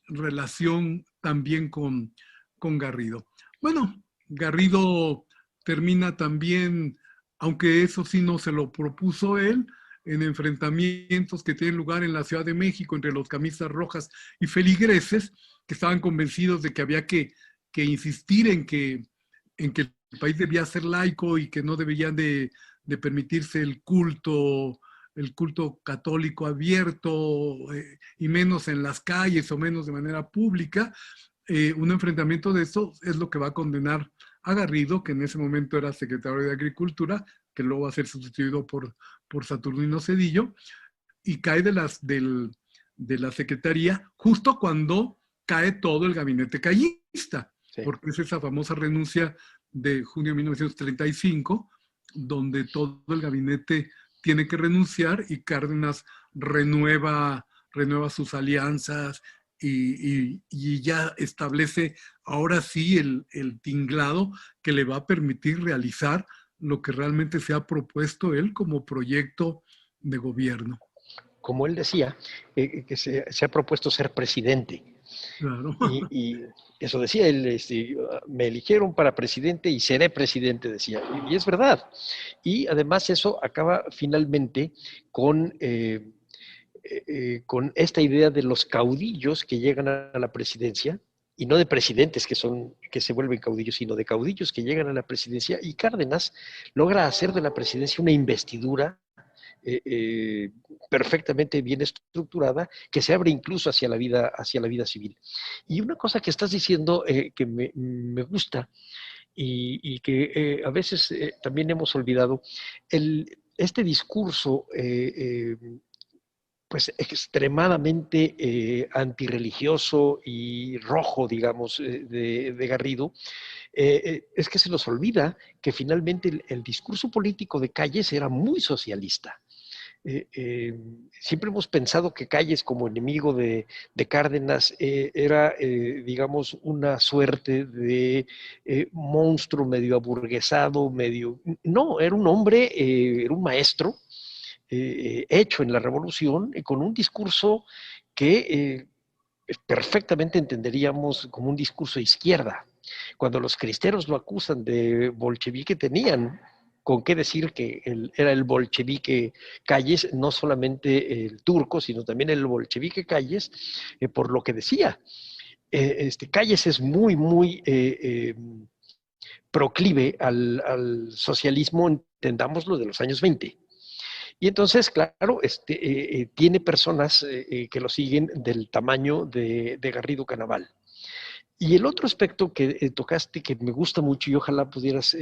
relación también con Garrido. Bueno, Garrido termina también, aunque eso sí no se lo propuso él, en enfrentamientos que tienen lugar en la Ciudad de México entre los camisas rojas y feligreses, que estaban convencidos de que había que insistir en que el país debía ser laico y que no deberían de permitirse el culto católico abierto, y menos en las calles o menos de manera pública. Un enfrentamiento de eso es lo que va a condenar a Garrido, que en ese momento era secretario de Agricultura, que luego va a ser sustituido por Saturnino Cedillo, y cae de la secretaría justo cuando cae todo el gabinete callista, sí, porque es esa famosa renuncia de junio de 1935, donde todo el gabinete tiene que renunciar y Cárdenas renueva sus alianzas y ya establece ahora sí el tinglado que le va a permitir realizar lo que realmente se ha propuesto él como proyecto de gobierno. Como él decía, que se ha propuesto ser presidente. Claro. Y eso decía él, me eligieron para presidente y seré presidente, decía. Y es verdad. Y además eso acaba finalmente con esta idea de los caudillos que llegan a la presidencia, y no de presidentes que se vuelven caudillos, sino de caudillos que llegan a la presidencia, y Cárdenas logra hacer de la presidencia una investidura perfectamente bien estructurada, que se abre incluso hacia la vida civil. Y una cosa que estás diciendo que me gusta y que a veces también hemos olvidado, este discurso pues extremadamente antirreligioso y rojo, digamos, de Garrido, es que se nos olvida que finalmente el discurso político de Calles era muy socialista. Siempre hemos pensado que Calles, como enemigo de Cárdenas, era, digamos, una suerte de monstruo medio aburguesado, No, era un hombre, era un maestro, hecho en la revolución, con un discurso que perfectamente entenderíamos como un discurso de izquierda. Cuando los cristeros lo acusan de bolchevique, tenían con qué decir que era el bolchevique Calles, no solamente el turco, sino también el bolchevique Calles, por lo que decía. Calles es muy, muy proclive al socialismo, entendámoslo, de los años 20. Y entonces, claro, tiene personas que lo siguen del tamaño de Garrido Canaval. Y el otro aspecto que tocaste, que me gusta mucho y ojalá pudieras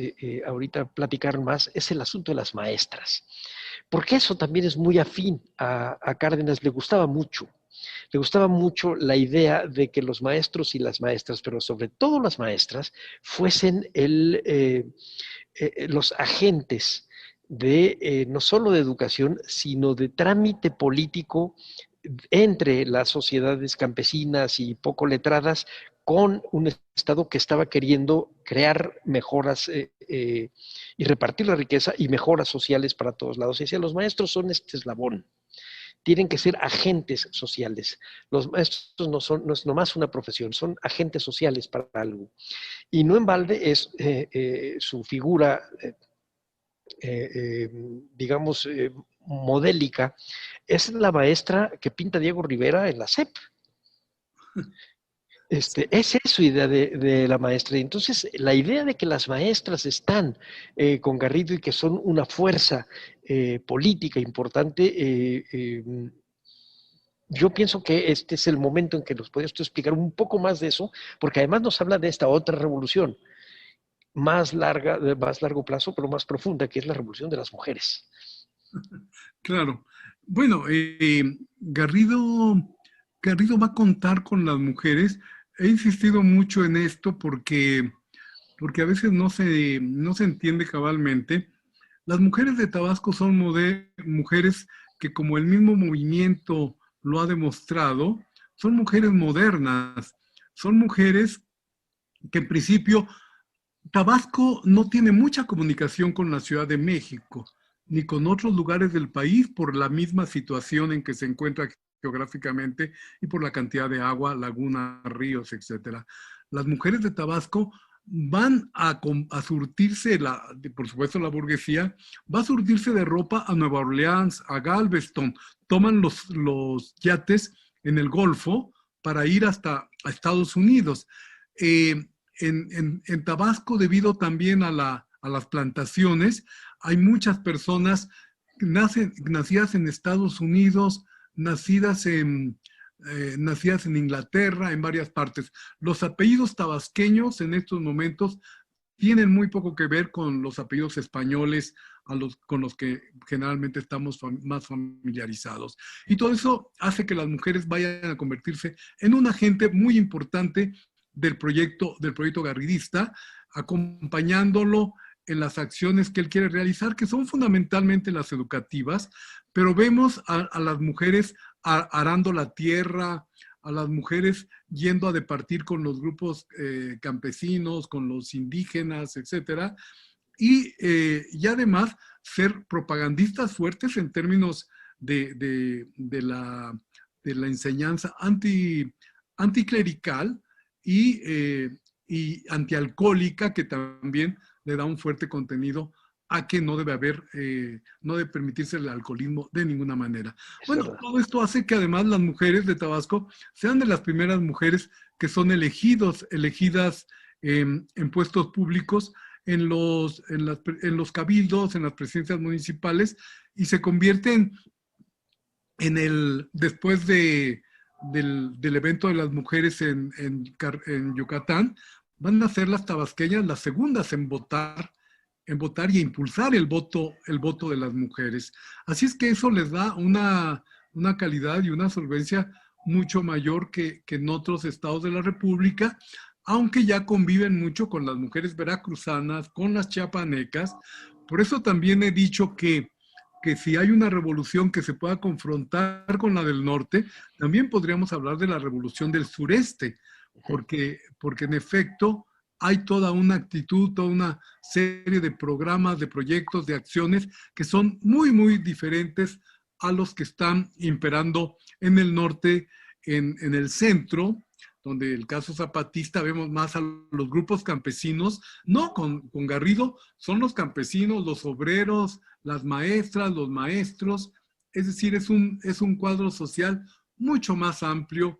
ahorita platicar más, es el asunto de las maestras. Porque eso también es muy afín a Cárdenas, le gustaba mucho. Le gustaba mucho la idea de que los maestros y las maestras, pero sobre todo las maestras, fuesen los agentes de no solo de educación, sino de trámite político entre las sociedades campesinas y poco letradas con un Estado que estaba queriendo crear mejoras y repartir la riqueza y mejoras sociales para todos lados. Y decía, los maestros son este eslabón, tienen que ser agentes sociales. Los maestros no es nomás una profesión, son agentes sociales para algo. Y no en balde es su figura, digamos, modélica, es la maestra que pinta Diego Rivera en la SEP. Esa es su idea de la maestra. Y entonces, la idea de que las maestras están con Garrido y que son una fuerza política importante, yo pienso que este es el momento en que nos puedes explicar un poco más de eso, porque además nos habla de esta otra revolución, más larga, de más largo plazo, pero más profunda, que es la revolución de las mujeres. Claro. Bueno, Garrido va a contar con las mujeres. He insistido mucho en esto porque a veces no se entiende cabalmente. Las mujeres de Tabasco son mujeres que, como el mismo movimiento lo ha demostrado, son mujeres modernas, son mujeres que en principio Tabasco no tiene mucha comunicación con la Ciudad de México, ni con otros lugares del país por la misma situación en que se encuentra geográficamente y por la cantidad de agua, lagunas, ríos, etc. Las mujeres de Tabasco van a surtirse, por supuesto la burguesía, va a surtirse de ropa a Nueva Orleans, a Galveston, toman los yates en el Golfo para ir hasta a Estados Unidos. En Tabasco, debido también a las plantaciones, hay muchas personas nacidas en Estados Unidos, nacidas en Inglaterra, en varias partes. Los apellidos tabasqueños en estos momentos tienen muy poco que ver con los apellidos españoles con los que generalmente estamos más familiarizados. Y todo eso hace que las mujeres vayan a convertirse en un agente muy importante del proyecto garridista, acompañándolo en las acciones que él quiere realizar, que son fundamentalmente las educativas, pero vemos a las mujeres arando la tierra, a las mujeres yendo a departir con los grupos campesinos, con los indígenas, etc. Y además ser propagandistas fuertes en términos de la enseñanza anticlerical y antialcohólica, que también le da un fuerte contenido a que no debe permitirse el alcoholismo de ninguna manera. Bueno, todo esto hace que además las mujeres de Tabasco sean de las primeras mujeres que son elegidas en puestos públicos, en los cabildos, en las presidencias municipales, y se convierten después del evento de las mujeres en Yucatán, van a ser las tabasqueñas las segundas en votar y a impulsar el voto de las mujeres. Así es que eso les da una calidad y una solvencia mucho mayor que en otros estados de la República, aunque ya conviven mucho con las mujeres veracruzanas, con las chiapanecas. Por eso también he dicho que si hay una revolución que se pueda confrontar con la del norte, también podríamos hablar de la revolución del sureste, porque en efecto hay toda una actitud, toda una serie de programas, de proyectos, de acciones que son muy, muy diferentes a los que están imperando en el norte, en el centro, donde el caso zapatista vemos más a los grupos campesinos. No, con Garrido son los campesinos, los obreros, las maestras, los maestros. Es decir, es un cuadro social mucho más amplio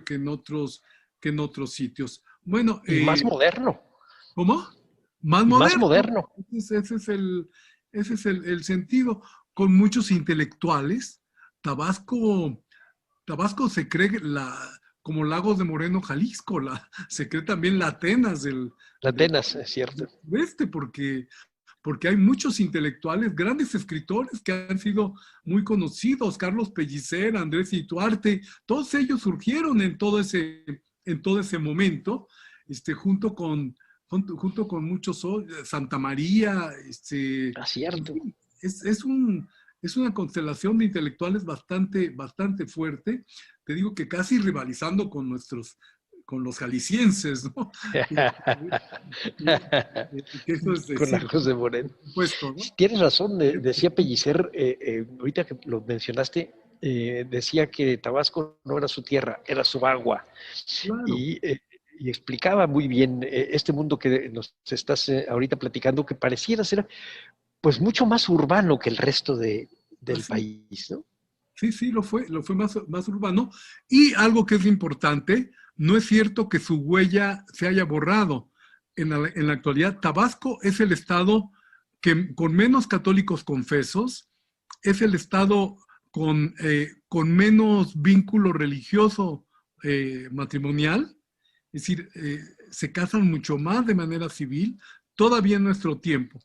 que en otros sitios. Bueno, y más moderno. ¿Cómo? Más moderno. Ese es el sentido. Con muchos intelectuales. Tabasco se cree como Lagos de Moreno, Jalisco, se cree también la Atenas es cierto. Porque hay muchos intelectuales, grandes escritores que han sido muy conocidos, Carlos Pellicer, Andrés Ituarte, todos ellos surgieron en todo ese momento, junto con muchos, Santa María, cierto. Es una constelación de intelectuales bastante fuerte. Te digo que casi rivalizando con con los jaliscienses, ¿no? Eso es Con la decir, José Moreno. por supuesto, ¿no? Tienes razón, decía Pellicer, ahorita que lo mencionaste, decía que Tabasco no era su tierra, era su agua. Claro. Y explicaba muy bien este mundo que nos estás ahorita platicando, que pareciera ser pues mucho más urbano que el resto del Así. país, ¿no? Sí, lo fue más urbano. Y algo que es importante, no es cierto que su huella se haya borrado. En la actualidad, Tabasco es el estado que con menos católicos confesos, es el estado con menos vínculo religioso matrimonial, es decir, se casan mucho más de manera civil, todavía en nuestro tiempo.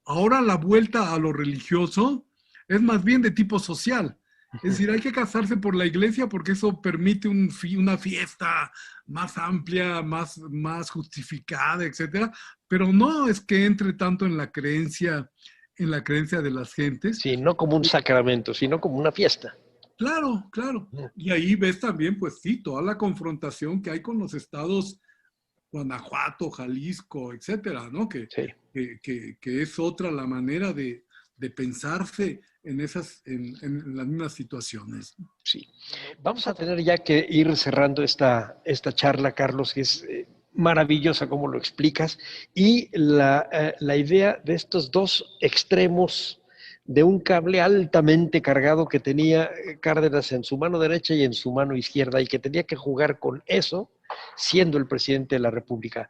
Ahora la vuelta a lo religioso es más bien de tipo social. Es decir, hay que casarse por la iglesia porque eso permite una fiesta más amplia, más justificada, etcétera. Pero no es que entre tanto en la creencia de las gentes. Sí, no como un sacramento, sino como una fiesta. Claro, claro. Y ahí ves también, pues sí, toda la confrontación que hay con los estados Guanajuato, Jalisco, etcétera, ¿no? Que Sí. es otra la manera de pensarse en las mismas situaciones. Sí. Vamos a tener ya que ir cerrando esta charla, Carlos, que es maravillosa como lo explicas, y la idea de estos dos extremos de un cable altamente cargado que tenía Cárdenas en su mano derecha y en su mano izquierda, y que tenía que jugar con eso siendo el presidente de la República.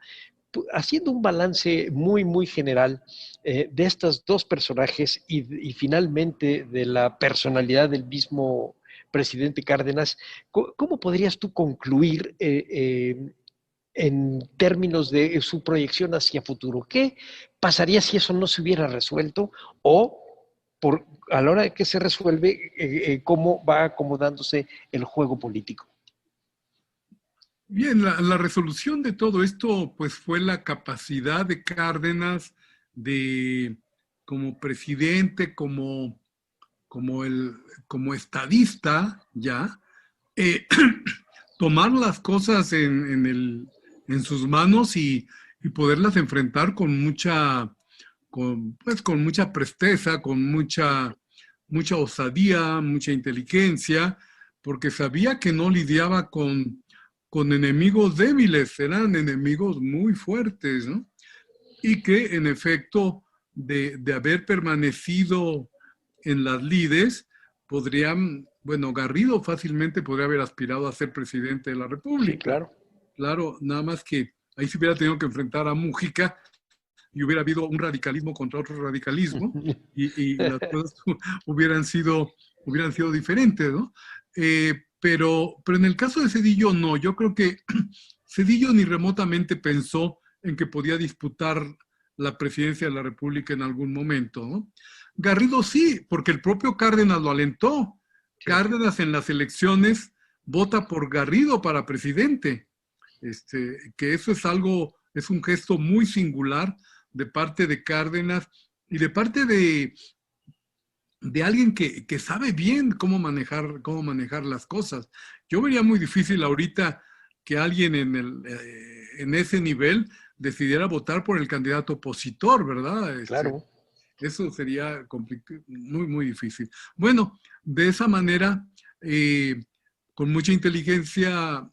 Haciendo un balance muy, muy general de estos dos personajes y finalmente de la personalidad del mismo presidente Cárdenas, ¿cómo podrías tú concluir en términos de su proyección hacia futuro? ¿Qué pasaría si eso no se hubiera resuelto? O a la hora de que se resuelve, ¿cómo va acomodándose el juego político? Bien, la resolución de todo esto pues fue la capacidad de Cárdenas de, como presidente, como estadista ya, tomar las cosas en sus manos y poderlas enfrentar con mucha presteza, con mucha osadía, mucha inteligencia, porque sabía que no lidiaba con enemigos débiles, eran enemigos muy fuertes, ¿no? Y que en efecto, de haber permanecido en las lides, Garrido fácilmente podría haber aspirado a ser presidente de la República. Sí, claro. Claro, nada más que ahí se hubiera tenido que enfrentar a Mújica y hubiera habido un radicalismo contra otro radicalismo y las cosas hubieran sido diferentes, ¿no? Pero en el caso de Zedillo no, yo creo que Zedillo ni remotamente pensó en que podía disputar la presidencia de la República en algún momento, ¿no? Garrido sí, porque el propio Cárdenas lo alentó. Sí. Cárdenas en las elecciones vota por Garrido para presidente. Que eso es un gesto muy singular de parte de Cárdenas y de parte de alguien que sabe bien cómo manejar las cosas. Yo vería muy difícil ahorita que alguien en ese nivel decidiera votar por el candidato opositor, ¿verdad? Claro. Eso sería muy, muy difícil. Bueno, de esa manera, con mucha inteligencia,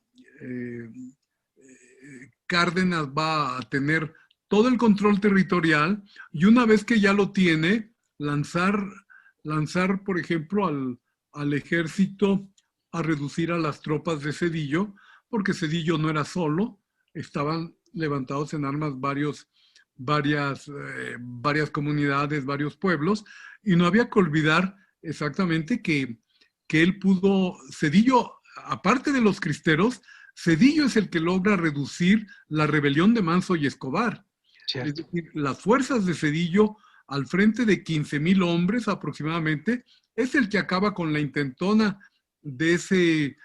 Cárdenas va a tener todo el control territorial y una vez que ya lo tiene, lanzar por ejemplo, al ejército a reducir a las tropas de Zedillo, porque Zedillo no era solo, estaban levantados en armas varias comunidades, varios pueblos, y no había que olvidar exactamente que él pudo, Zedillo, aparte de los cristeros, Zedillo es el que logra reducir la rebelión de Manso y Escobar. Cierto. Es decir, las fuerzas de Zedillo, al frente de 15,000 hombres aproximadamente, es el que acaba con la intentona de ese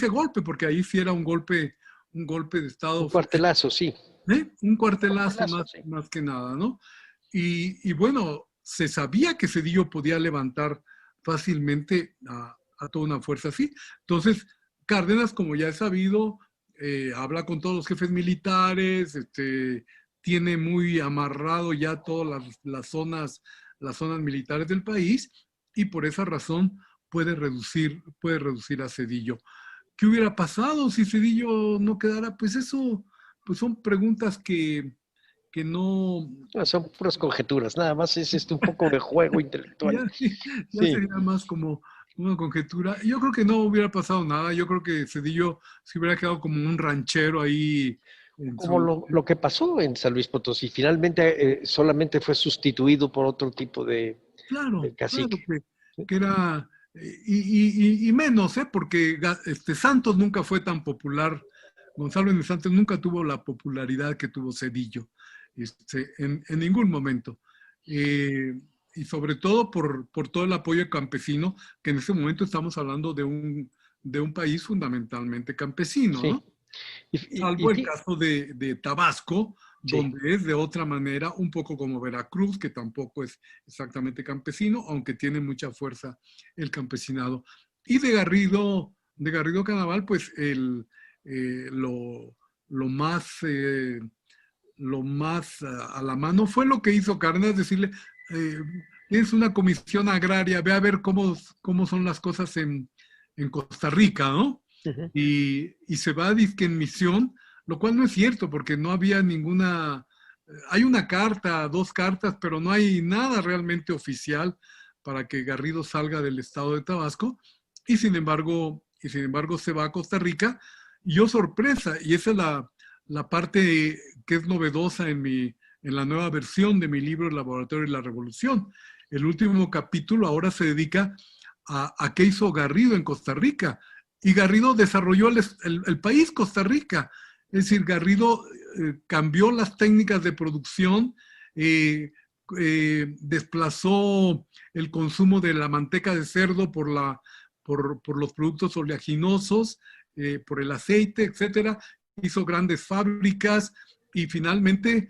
golpe, porque ahí sí era un golpe de Estado. Un cuartelazo, sí. Un cuartelazo más que nada, ¿no? Y bueno, se sabía que Zedillo podía levantar fácilmente a toda una fuerza así. Entonces, Cárdenas, como ya he sabido, habla con todos los jefes militares, tiene muy amarrado ya todas las zonas militares del país, y por esa razón puede reducir a Zedillo. ¿Qué hubiera pasado si Zedillo no quedara? Pues eso, pues son preguntas que no... No, son puras conjeturas, nada más es un poco de juego intelectual. Ya Sí. sería más como una conjetura. Yo creo que no hubiera pasado nada. Yo creo que Zedillo se hubiera quedado como un ranchero ahí. Como lo que pasó en San Luis Potosí, finalmente solamente fue sustituido por otro tipo de Claro, cacique. que era... Y menos, porque Santos nunca fue tan popular. Gonzalo de Santos nunca tuvo la popularidad que tuvo Zedillo, en ningún momento. Y sobre todo por todo el apoyo campesino, que en ese momento estamos hablando de un país fundamentalmente campesino, Sí. ¿no? Salvo el caso de Tabasco, donde es de otra manera, un poco como Veracruz, que tampoco es exactamente campesino, aunque tiene mucha fuerza el campesinado. Y de Garrido Canaval, pues lo más a la mano fue lo que hizo Cárdenas, decirle, tienes una comisión agraria, ve a ver cómo son las cosas en Costa Rica, ¿no? Uh-huh. Y se va dizque en misión, lo cual no es cierto, porque no había ninguna... Hay una carta, 2 cartas, pero no hay nada realmente oficial para que Garrido salga del estado de Tabasco, y sin embargo se va a Costa Rica. Y yo, sorpresa, y esa es la parte que es novedosa en la nueva versión de mi libro El Laboratorio de la Revolución. El último capítulo ahora se dedica a qué hizo Garrido en Costa Rica. Y Garrido desarrolló el país Costa Rica. Es decir, Garrido cambió las técnicas de producción, desplazó el consumo de la manteca de cerdo por los productos oleaginosos, por el aceite, etcétera. Hizo grandes fábricas y finalmente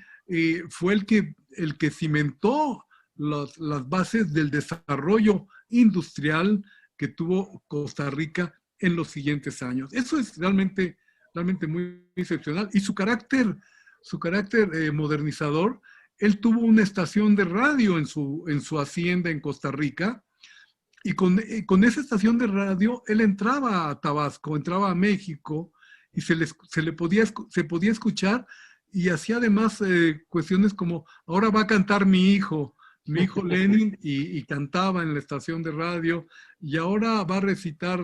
fue el que cimentó las bases del desarrollo industrial que tuvo Costa Rica en los siguientes años. Eso es realmente muy excepcional. Y su carácter modernizador, él tuvo una estación de radio en su hacienda en Costa Rica, y con esa estación de radio él entraba a Tabasco, entraba a México, y se podía escuchar, y hacía además cuestiones como, ahora va a cantar mi hijo Lenin, y cantaba en la estación de radio, y ahora va a recitar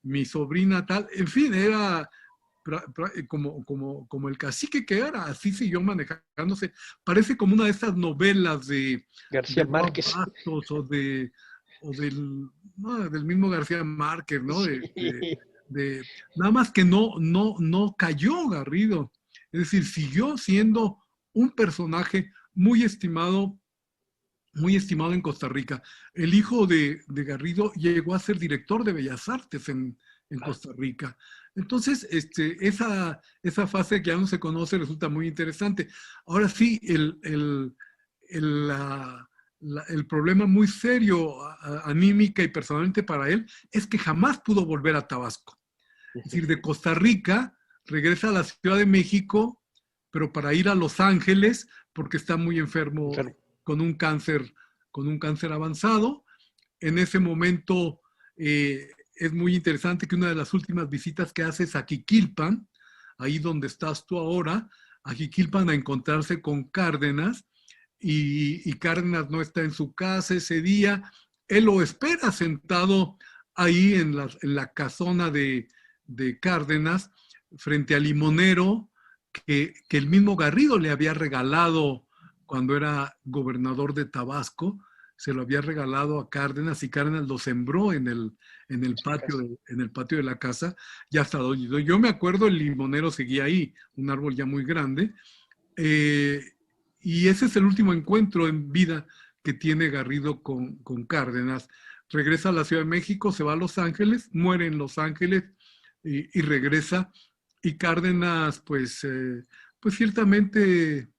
mi sobrina tal. En fin, era como el cacique que era, así siguió manejándose. Parece como una de esas novelas de García Márquez. o del mismo García Márquez, ¿no? Sí. Nada más que no cayó Garrido. Es decir, siguió siendo un personaje muy estimado en Costa Rica. El hijo de Garrido llegó a ser director de Bellas Artes en Costa Rica. Entonces, esa fase que aún se conoce resulta muy interesante. Ahora sí, el problema muy serio anímica y personalmente para él es que jamás pudo volver a Tabasco. Es decir, de Costa Rica regresa a la Ciudad de México, pero para ir a Los Ángeles porque está muy enfermo con un cáncer avanzado. En ese momento es muy interesante que una de las últimas visitas que hace es a Jiquilpan, ahí donde estás tú ahora, a Jiquilpan, a encontrarse con Cárdenas, y Cárdenas no está en su casa ese día. Él lo espera sentado ahí en la casona de Cárdenas, frente al limonero que el mismo Garrido le había regalado cuando era gobernador de Tabasco. Se lo había regalado a Cárdenas, y Cárdenas lo sembró en el patio de la casa. Y hasta donde yo me acuerdo, el limonero seguía ahí, un árbol ya muy grande. Y ese es el último encuentro en vida que tiene Garrido con Cárdenas. Regresa a la Ciudad de México, se va a Los Ángeles, muere en Los Ángeles, y regresa. Y Cárdenas, pues ciertamente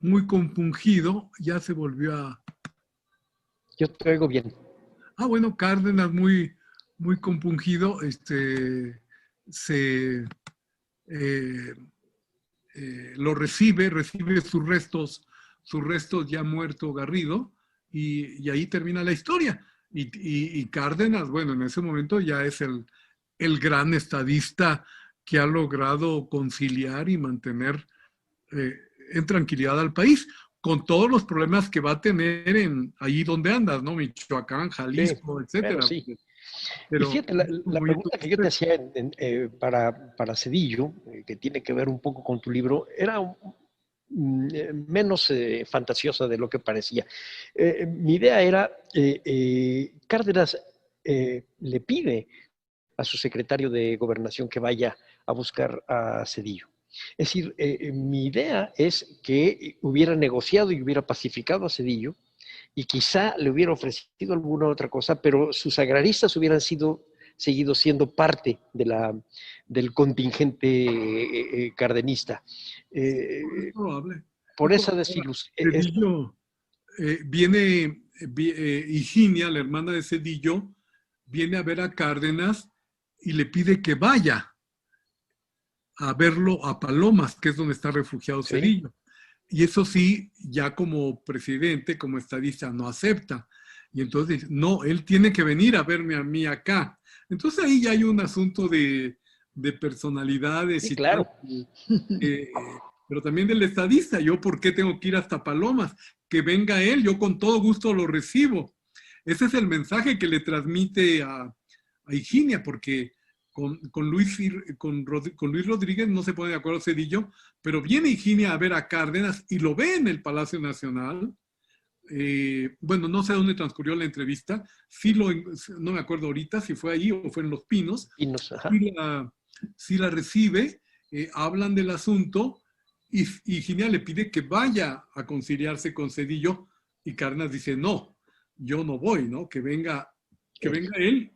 muy compungido, ya se volvió a... Yo te oigo bien. Bueno, Cárdenas muy compungido, lo recibe sus restos ya muerto Garrido, y ahí termina la historia. Y Cárdenas, bueno, en ese momento ya es el gran estadista que ha logrado conciliar y mantener en tranquilidad al país, con todos los problemas que va a tener ahí donde andas, ¿no? Michoacán, Jalisco, etcétera. Sí. Pero, y fíjate, la pregunta que yo te hacía para Cedillo, que tiene que ver un poco con tu libro, era menos fantasiosa de lo que parecía. Mi idea era, Cárdenas le pide a su secretario de Gobernación que vaya a buscar a Cedillo. Es decir, mi idea es que hubiera negociado y hubiera pacificado a Cedillo y quizá le hubiera ofrecido alguna otra cosa, pero sus agraristas hubieran seguido siendo parte del contingente cardenista. es probable. Por esa desilusión. Cedillo, viene Higinia, la hermana de Cedillo, viene a ver a Cárdenas y le pide que vaya a verlo a Palomas, que es donde está refugiado Cedillo. Y eso sí, ya como presidente, como estadista, no acepta. Y entonces, no, él tiene que venir a verme a mí acá. Entonces ahí ya hay un asunto de personalidades Sí, y claro. tal, pero también del estadista. Yo, ¿por qué tengo que ir hasta Palomas? Que venga él, yo con todo gusto lo recibo. Ese es el mensaje que le transmite a Higinia, porque con Luis Rodríguez no se pone de acuerdo Cedillo, pero viene Higinia a ver a Cárdenas y lo ve en el Palacio Nacional. Bueno, no sé dónde transcurrió la entrevista, no me acuerdo ahorita si fue ahí o fue en Los Pinos. Sí la recibe, hablan del asunto y Higinia le pide que vaya a conciliarse con Cedillo y Cárdenas dice, no, yo no voy, ¿no? Que venga él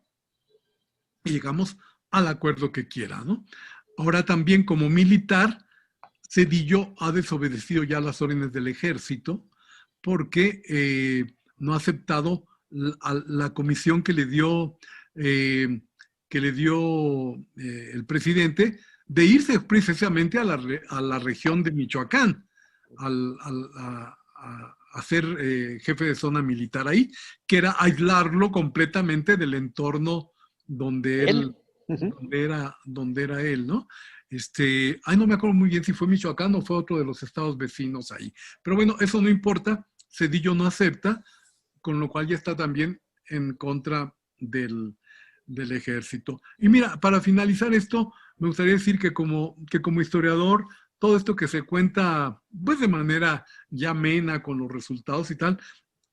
y llegamos al acuerdo que quiera, ¿no? Ahora también como militar, Cedillo ha desobedecido ya las órdenes del ejército porque no ha aceptado la comisión que le dio el presidente de irse precisamente a la región de Michoacán, a ser jefe de zona militar ahí, que era aislarlo completamente del entorno donde era él, ¿no? No me acuerdo muy bien si fue Michoacán o fue otro de los estados vecinos ahí. Pero bueno, eso no importa, Cedillo no acepta, con lo cual ya está también en contra del ejército. Y mira, para finalizar esto, me gustaría decir que como historiador, todo esto que se cuenta pues de manera ya amena con los resultados y tal,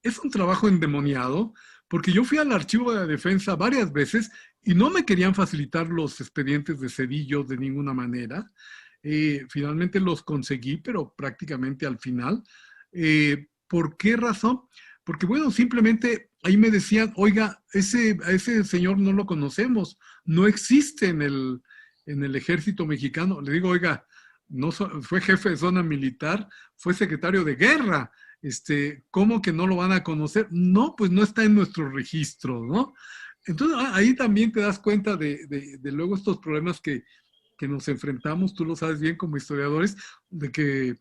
es un trabajo endemoniado, porque yo fui al archivo de la defensa varias veces y no me querían facilitar los expedientes de Cedillo de ninguna manera. Finalmente los conseguí, pero prácticamente al final. ¿Por qué razón? Porque bueno, simplemente ahí me decían, oiga, a ese señor no lo conocemos, no existe en el ejército mexicano. Le digo, oiga, no fue jefe de zona militar, fue secretario de guerra. ¿Cómo que no lo van a conocer? No, pues no está en nuestro registro, ¿no? Entonces ahí también te das cuenta de luego estos problemas que nos enfrentamos, tú lo sabes bien como historiadores, de que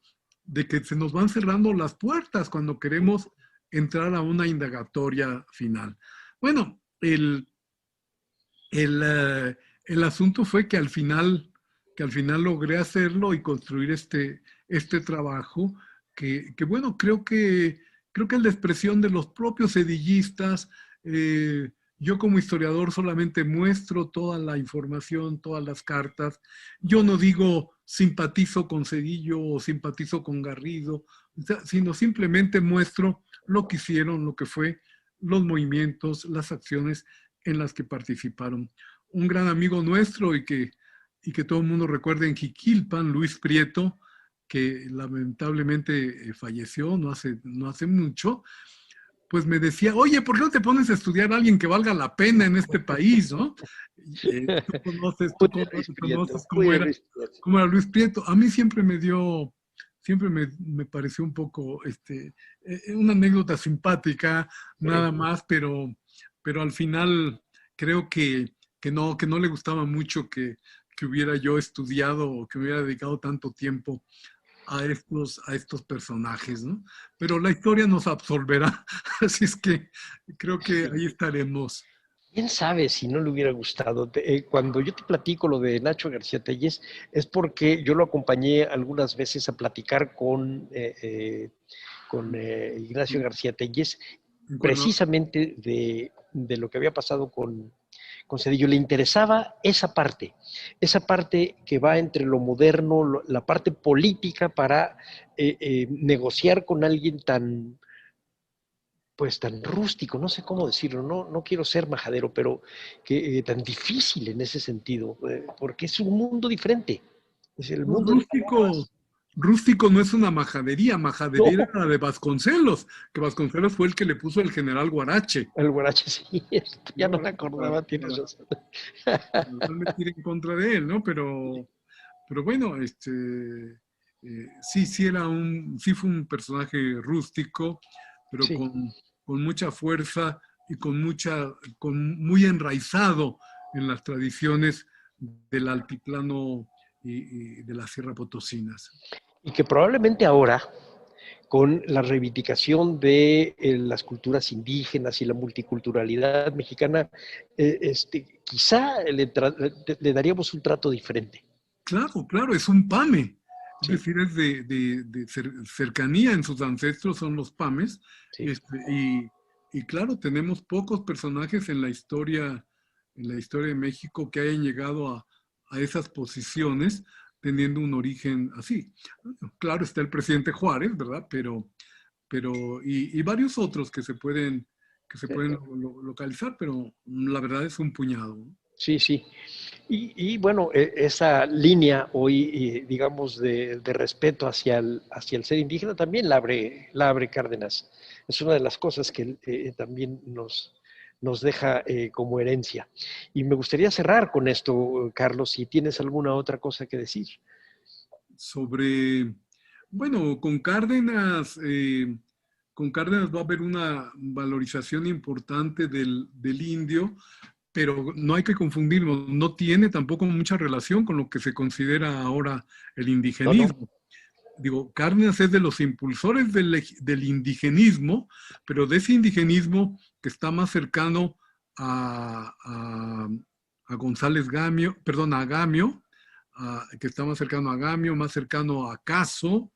se nos van cerrando las puertas cuando queremos entrar a una indagatoria final. Bueno, el asunto fue que al final logré hacerlo y construir este trabajo que bueno, creo que es la expresión de los propios cedillistas. Yo como historiador solamente muestro toda la información, todas las cartas. Yo no digo simpatizo con Cedillo o simpatizo con Garrido, sino simplemente muestro lo que hicieron, lo que fue, los movimientos, las acciones en las que participaron. Un gran amigo nuestro y que todo el mundo recuerda en Jiquilpan, Luis Prieto, que lamentablemente falleció no hace mucho, pues me decía, oye, ¿por qué no te pones a estudiar a alguien que valga la pena en este país, ¿no? Tú conoces cómo era Luis Prieto. A mí siempre me pareció un poco una anécdota simpática, nada más, pero al final creo que no le gustaba mucho que que hubiera yo estudiado o que hubiera dedicado tanto tiempo a estos personajes, ¿no? Pero la historia nos absolverá, así es que creo que ahí estaremos. ¿Quién sabe si no le hubiera gustado? Cuando yo te platico lo de Nacho García Telles, es porque yo lo acompañé algunas veces a platicar con Ignacio García Telles, precisamente de lo que había pasado con Zedillo. Le interesaba esa parte que va entre lo moderno, la parte política para negociar con alguien tan rústico, no sé cómo decirlo, no quiero ser majadero, pero que tan difícil en ese sentido, porque es un mundo diferente. Es el mundo rústico no es una majadería, majadería no. era la de Vasconcelos, que Vasconcelos fue el que le puso el general Guarache. El Guarache, sí, ya no me acordaba, tienes razón. No me tire en contra de él, ¿no? Pero bueno, sí fue un personaje rústico, pero sí, con mucha fuerza y muy enraizado en las tradiciones del altiplano y de las Sierra Potosinas. Y que probablemente ahora, con la reivindicación de las indígenas y la multiculturalidad mexicana, quizá le daríamos un trato diferente. Claro, es un PAME. Sí. Es decir, es de cercanía en sus ancestros, son los PAMES. Sí. Y claro, tenemos pocos personajes en la historia de México que hayan llegado a esas posiciones teniendo un origen así. Claro, está el presidente Juárez, ¿verdad? Y varios otros que se pueden localizar, pero la verdad es un puñado, ¿no? Sí. Y bueno, esa línea hoy, digamos, de respeto hacia el ser indígena también la abre Cárdenas. Es una de las cosas que también nos deja como herencia. Y me gustaría cerrar con esto, Carlos, si tienes alguna otra cosa que decir. Bueno, con Cárdenas va a haber una valorización importante del indio, pero no hay que confundirlo, no tiene tampoco mucha relación con lo que se considera ahora el indigenismo. No. Digo, Cárdenas es de los impulsores del indigenismo, pero de ese indigenismo que está más cercano a González Gamio, perdón, a Gamio, que está más cercano a Gamio, más cercano a Caso,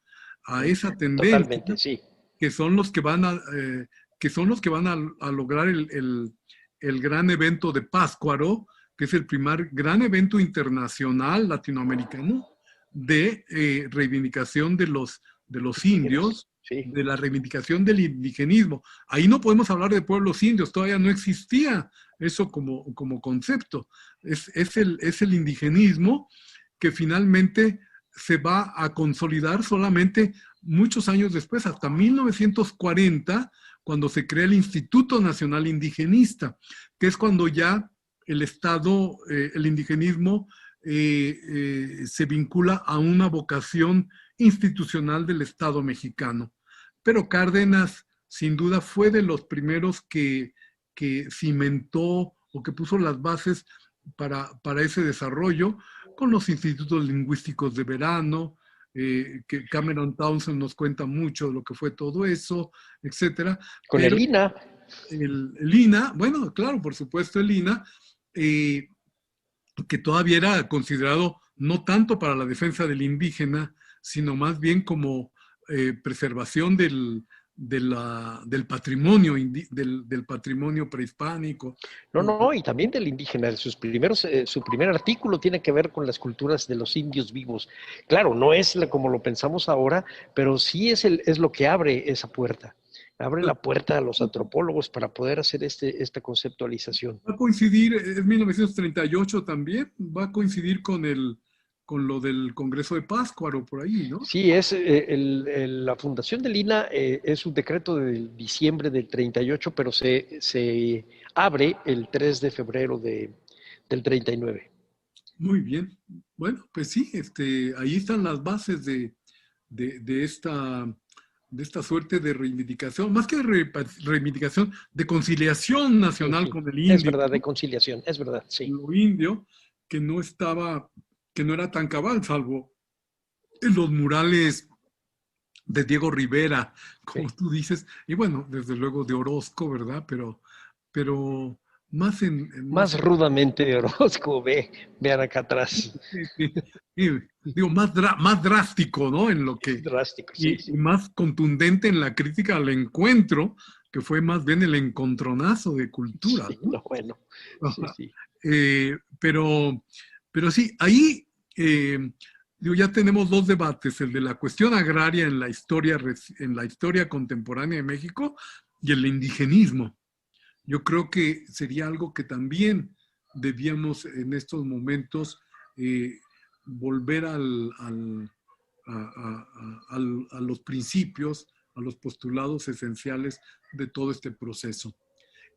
a esa tendencia. Totalmente, sí. Que son los que van a lograr el gran evento de Pátzcuaro, que es el primer gran evento internacional latinoamericano de reivindicación de los indios, sí, de la reivindicación del indigenismo. Ahí no podemos hablar de pueblos indios, todavía no existía eso como concepto. Es el indigenismo que finalmente se va a consolidar solamente muchos años después, hasta 1940, cuando se crea el Instituto Nacional Indigenista, que es cuando ya el Estado, el indigenismo, se vincula a una vocación institucional del Estado mexicano. Pero Cárdenas, sin duda, fue de los primeros que cimentó o que puso las bases para ese desarrollo, con los institutos lingüísticos de verano, que Cameron Townsend nos cuenta mucho de lo que fue todo eso, etcétera. Con el INA. El INA, bueno, claro, por supuesto el INA, que todavía era considerado no tanto para la defensa del indígena, sino más bien como preservación del patrimonio, del patrimonio prehispánico. No, y también del indígena. Su primer artículo tiene que ver con las culturas de los indios vivos. Claro, no es como lo pensamos ahora, pero sí es lo que abre esa puerta. Abre la puerta a los antropólogos para poder hacer esta conceptualización. Va a coincidir, es 1938 también, va a coincidir con lo del Congreso de Pátzcuaro, por ahí, ¿no? Sí, la fundación del INA es un decreto de diciembre del 38, pero se abre el 3 de febrero del 39. Muy bien. Bueno, pues sí, ahí están las bases de esta suerte de reivindicación, más que de reivindicación, de conciliación nacional, sí, con el indio. Es verdad, de conciliación, es verdad, sí. Lo indio, que no estaba que no era tan cabal, salvo en los murales de Diego Rivera, como tú dices, y bueno, desde luego de Orozco, ¿verdad? Pero más Más rudamente de Orozco, vean acá atrás. Digo, más drástico, ¿no? En lo que, Drástico, y sí. más contundente en la crítica al encuentro, que fue más bien el encontronazo de cultura, Sí, ¿no? no, bueno, sí. Pero sí, ahí digo, ya tenemos dos debates, el de la cuestión agraria en la historia contemporánea de México y el indigenismo. Yo creo que sería algo que también debíamos en estos momentos volver a los principios, a los postulados esenciales de todo este proceso.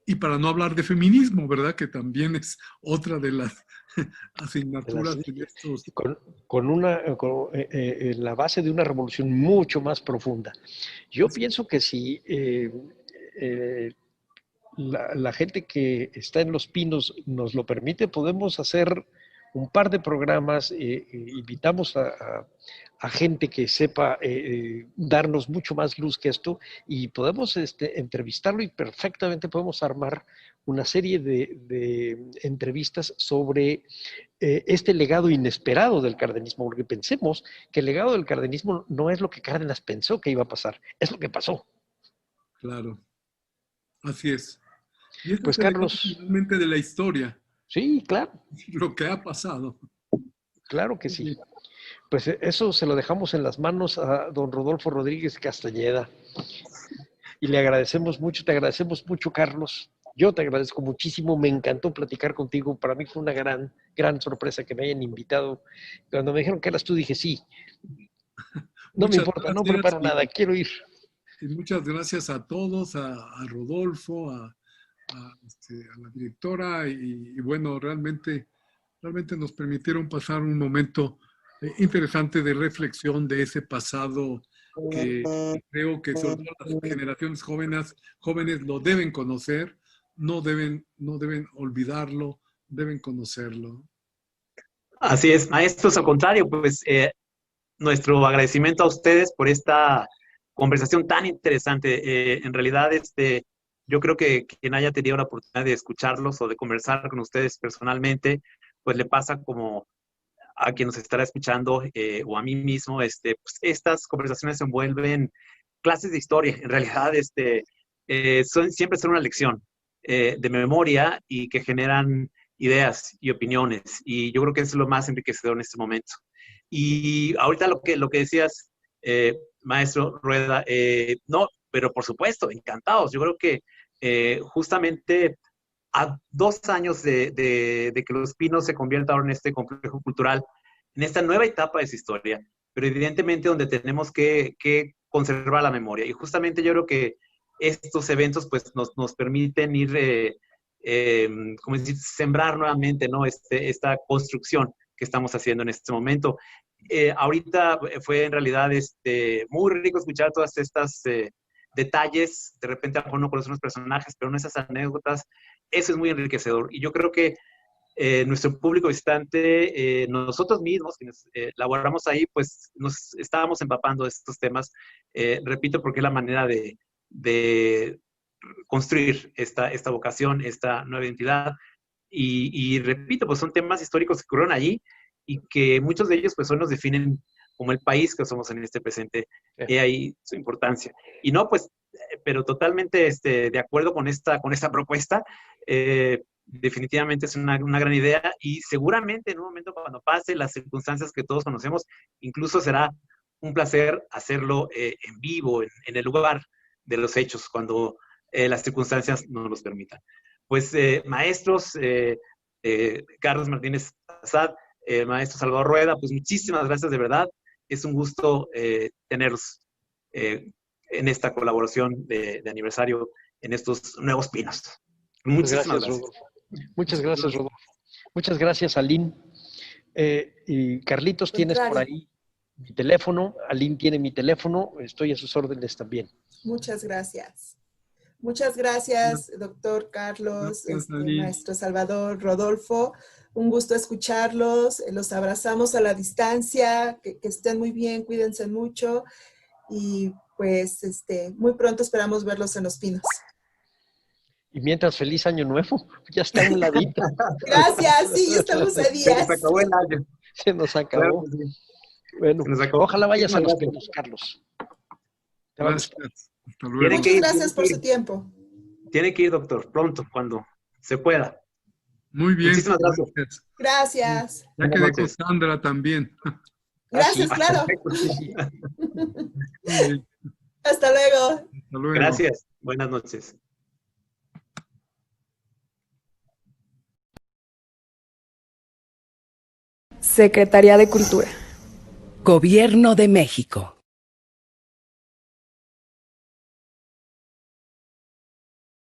Y para no hablar de feminismo, ¿verdad? Que también es otra de las asignaturas en estos... En la base de una revolución mucho más profunda. Yo pienso que si la gente que está en Los Pinos nos lo permite, podemos hacer un par de programas, invitamos a gente que sepa darnos mucho más luz que esto y podemos entrevistarlo y perfectamente podemos armar una serie de entrevistas sobre este legado inesperado del cardenismo, porque pensemos que el legado del cardenismo no es lo que Cárdenas pensó que iba a pasar, es lo que pasó. Claro, así es. Y esto Pues es el legado Carlos, finalmente de la historia, sí, claro, lo que ha pasado. claro que sí. Pues eso se lo dejamos en las manos a don Rodolfo Rodríguez Castañeda. Y le agradecemos mucho, te agradecemos mucho, Carlos. Yo te agradezco muchísimo, me encantó platicar contigo. Para mí fue una gran sorpresa que me hayan invitado. Cuando me dijeron que eras tú, dije sí. No me Muchas importa, no gracias preparo nada, quiero ir. y muchas gracias a todos, a Rodolfo, a la directora y bueno, realmente nos permitieron pasar un momento interesante de reflexión de ese pasado que creo que sobre todo las generaciones jóvenes lo deben conocer, no deben olvidarlo, deben conocerlo. Así es, maestros, al contrario, pues nuestro agradecimiento a ustedes por esta conversación tan interesante. En realidad, yo creo que quien haya tenido la oportunidad de escucharlos o de conversar con ustedes personalmente, pues le pasa como a quien nos estará escuchando o a mí mismo, pues estas conversaciones se envuelven clases de historia. En realidad, siempre son una lección de memoria y que generan ideas y opiniones. Y yo creo que eso es lo más enriquecedor en este momento. Y ahorita lo que decías, maestro Rueda, no, pero por supuesto, encantados. Yo creo que justamente a 2 años de que Los Pinos se convierta ahora en este complejo cultural, en esta nueva etapa de su historia, pero evidentemente donde tenemos que conservar la memoria. Y justamente yo creo que estos eventos pues nos permiten ir, como decir, sembrar nuevamente, ¿no? Esta construcción que estamos haciendo en este momento. Ahorita fue en realidad muy rico escuchar todas estas detalles, de repente a lo mejor no conocemos los personajes, pero no esas anécdotas, eso es muy enriquecedor. Y yo creo que nuestro público visitante, nosotros mismos, quienes laboramos ahí, pues nos estábamos empapando de estos temas, repito, porque es la manera de construir esta vocación, esta nueva identidad. Y repito, pues son temas históricos que ocurrieron allí y que muchos de ellos pues hoy nos definen como el país que somos en este presente. Y ahí su importancia. Y no, pues, pero totalmente de acuerdo con esta propuesta. Definitivamente es una gran idea y seguramente en un momento cuando pase las circunstancias que todos conocemos, incluso será un placer hacerlo en vivo, en el lugar de los hechos, cuando las circunstancias nos los permitan. Pues maestros, Carlos Martínez Assad, maestro Salvador Rueda, pues muchísimas gracias de verdad. Es un gusto tenerlos en esta colaboración de aniversario en estos nuevos pinos. Muchísimas gracias. Rodolfo. Muchas gracias, Rodolfo. Muchas gracias, Aline. Y Carlitos, tienes por ahí mi teléfono. Aline tiene mi teléfono. Estoy a sus órdenes también. Muchas gracias. Muchas gracias, doctor Carlos, Gracias, Ali. maestro Salvador, Rodolfo. Un gusto escucharlos. Los abrazamos a la distancia. Que estén muy bien, cuídense mucho. Y pues muy pronto esperamos verlos en Los Pinos. Y mientras, feliz año nuevo. Ya está a un ladito. Gracias, sí, ya estamos a días. Se nos acabó el año. Se nos acabó. Claro que sí. Bueno, Se nos acabó. ojalá vayas a Los Gracias. Pinos, Carlos. Te va a gustar. Gracias. Hasta luego. Tiene que Muchas ir, gracias por su tiempo. Tiene que ir, doctor, pronto, cuando se pueda. Muy bien. Muchísimas gracias. Gracias. Ya Buenas quedé con noches. Sandra también. Gracias, sí. claro. Sí. Muy bien. Hasta luego. Hasta luego. Gracias. Buenas noches. Secretaría de Cultura. Gobierno de México.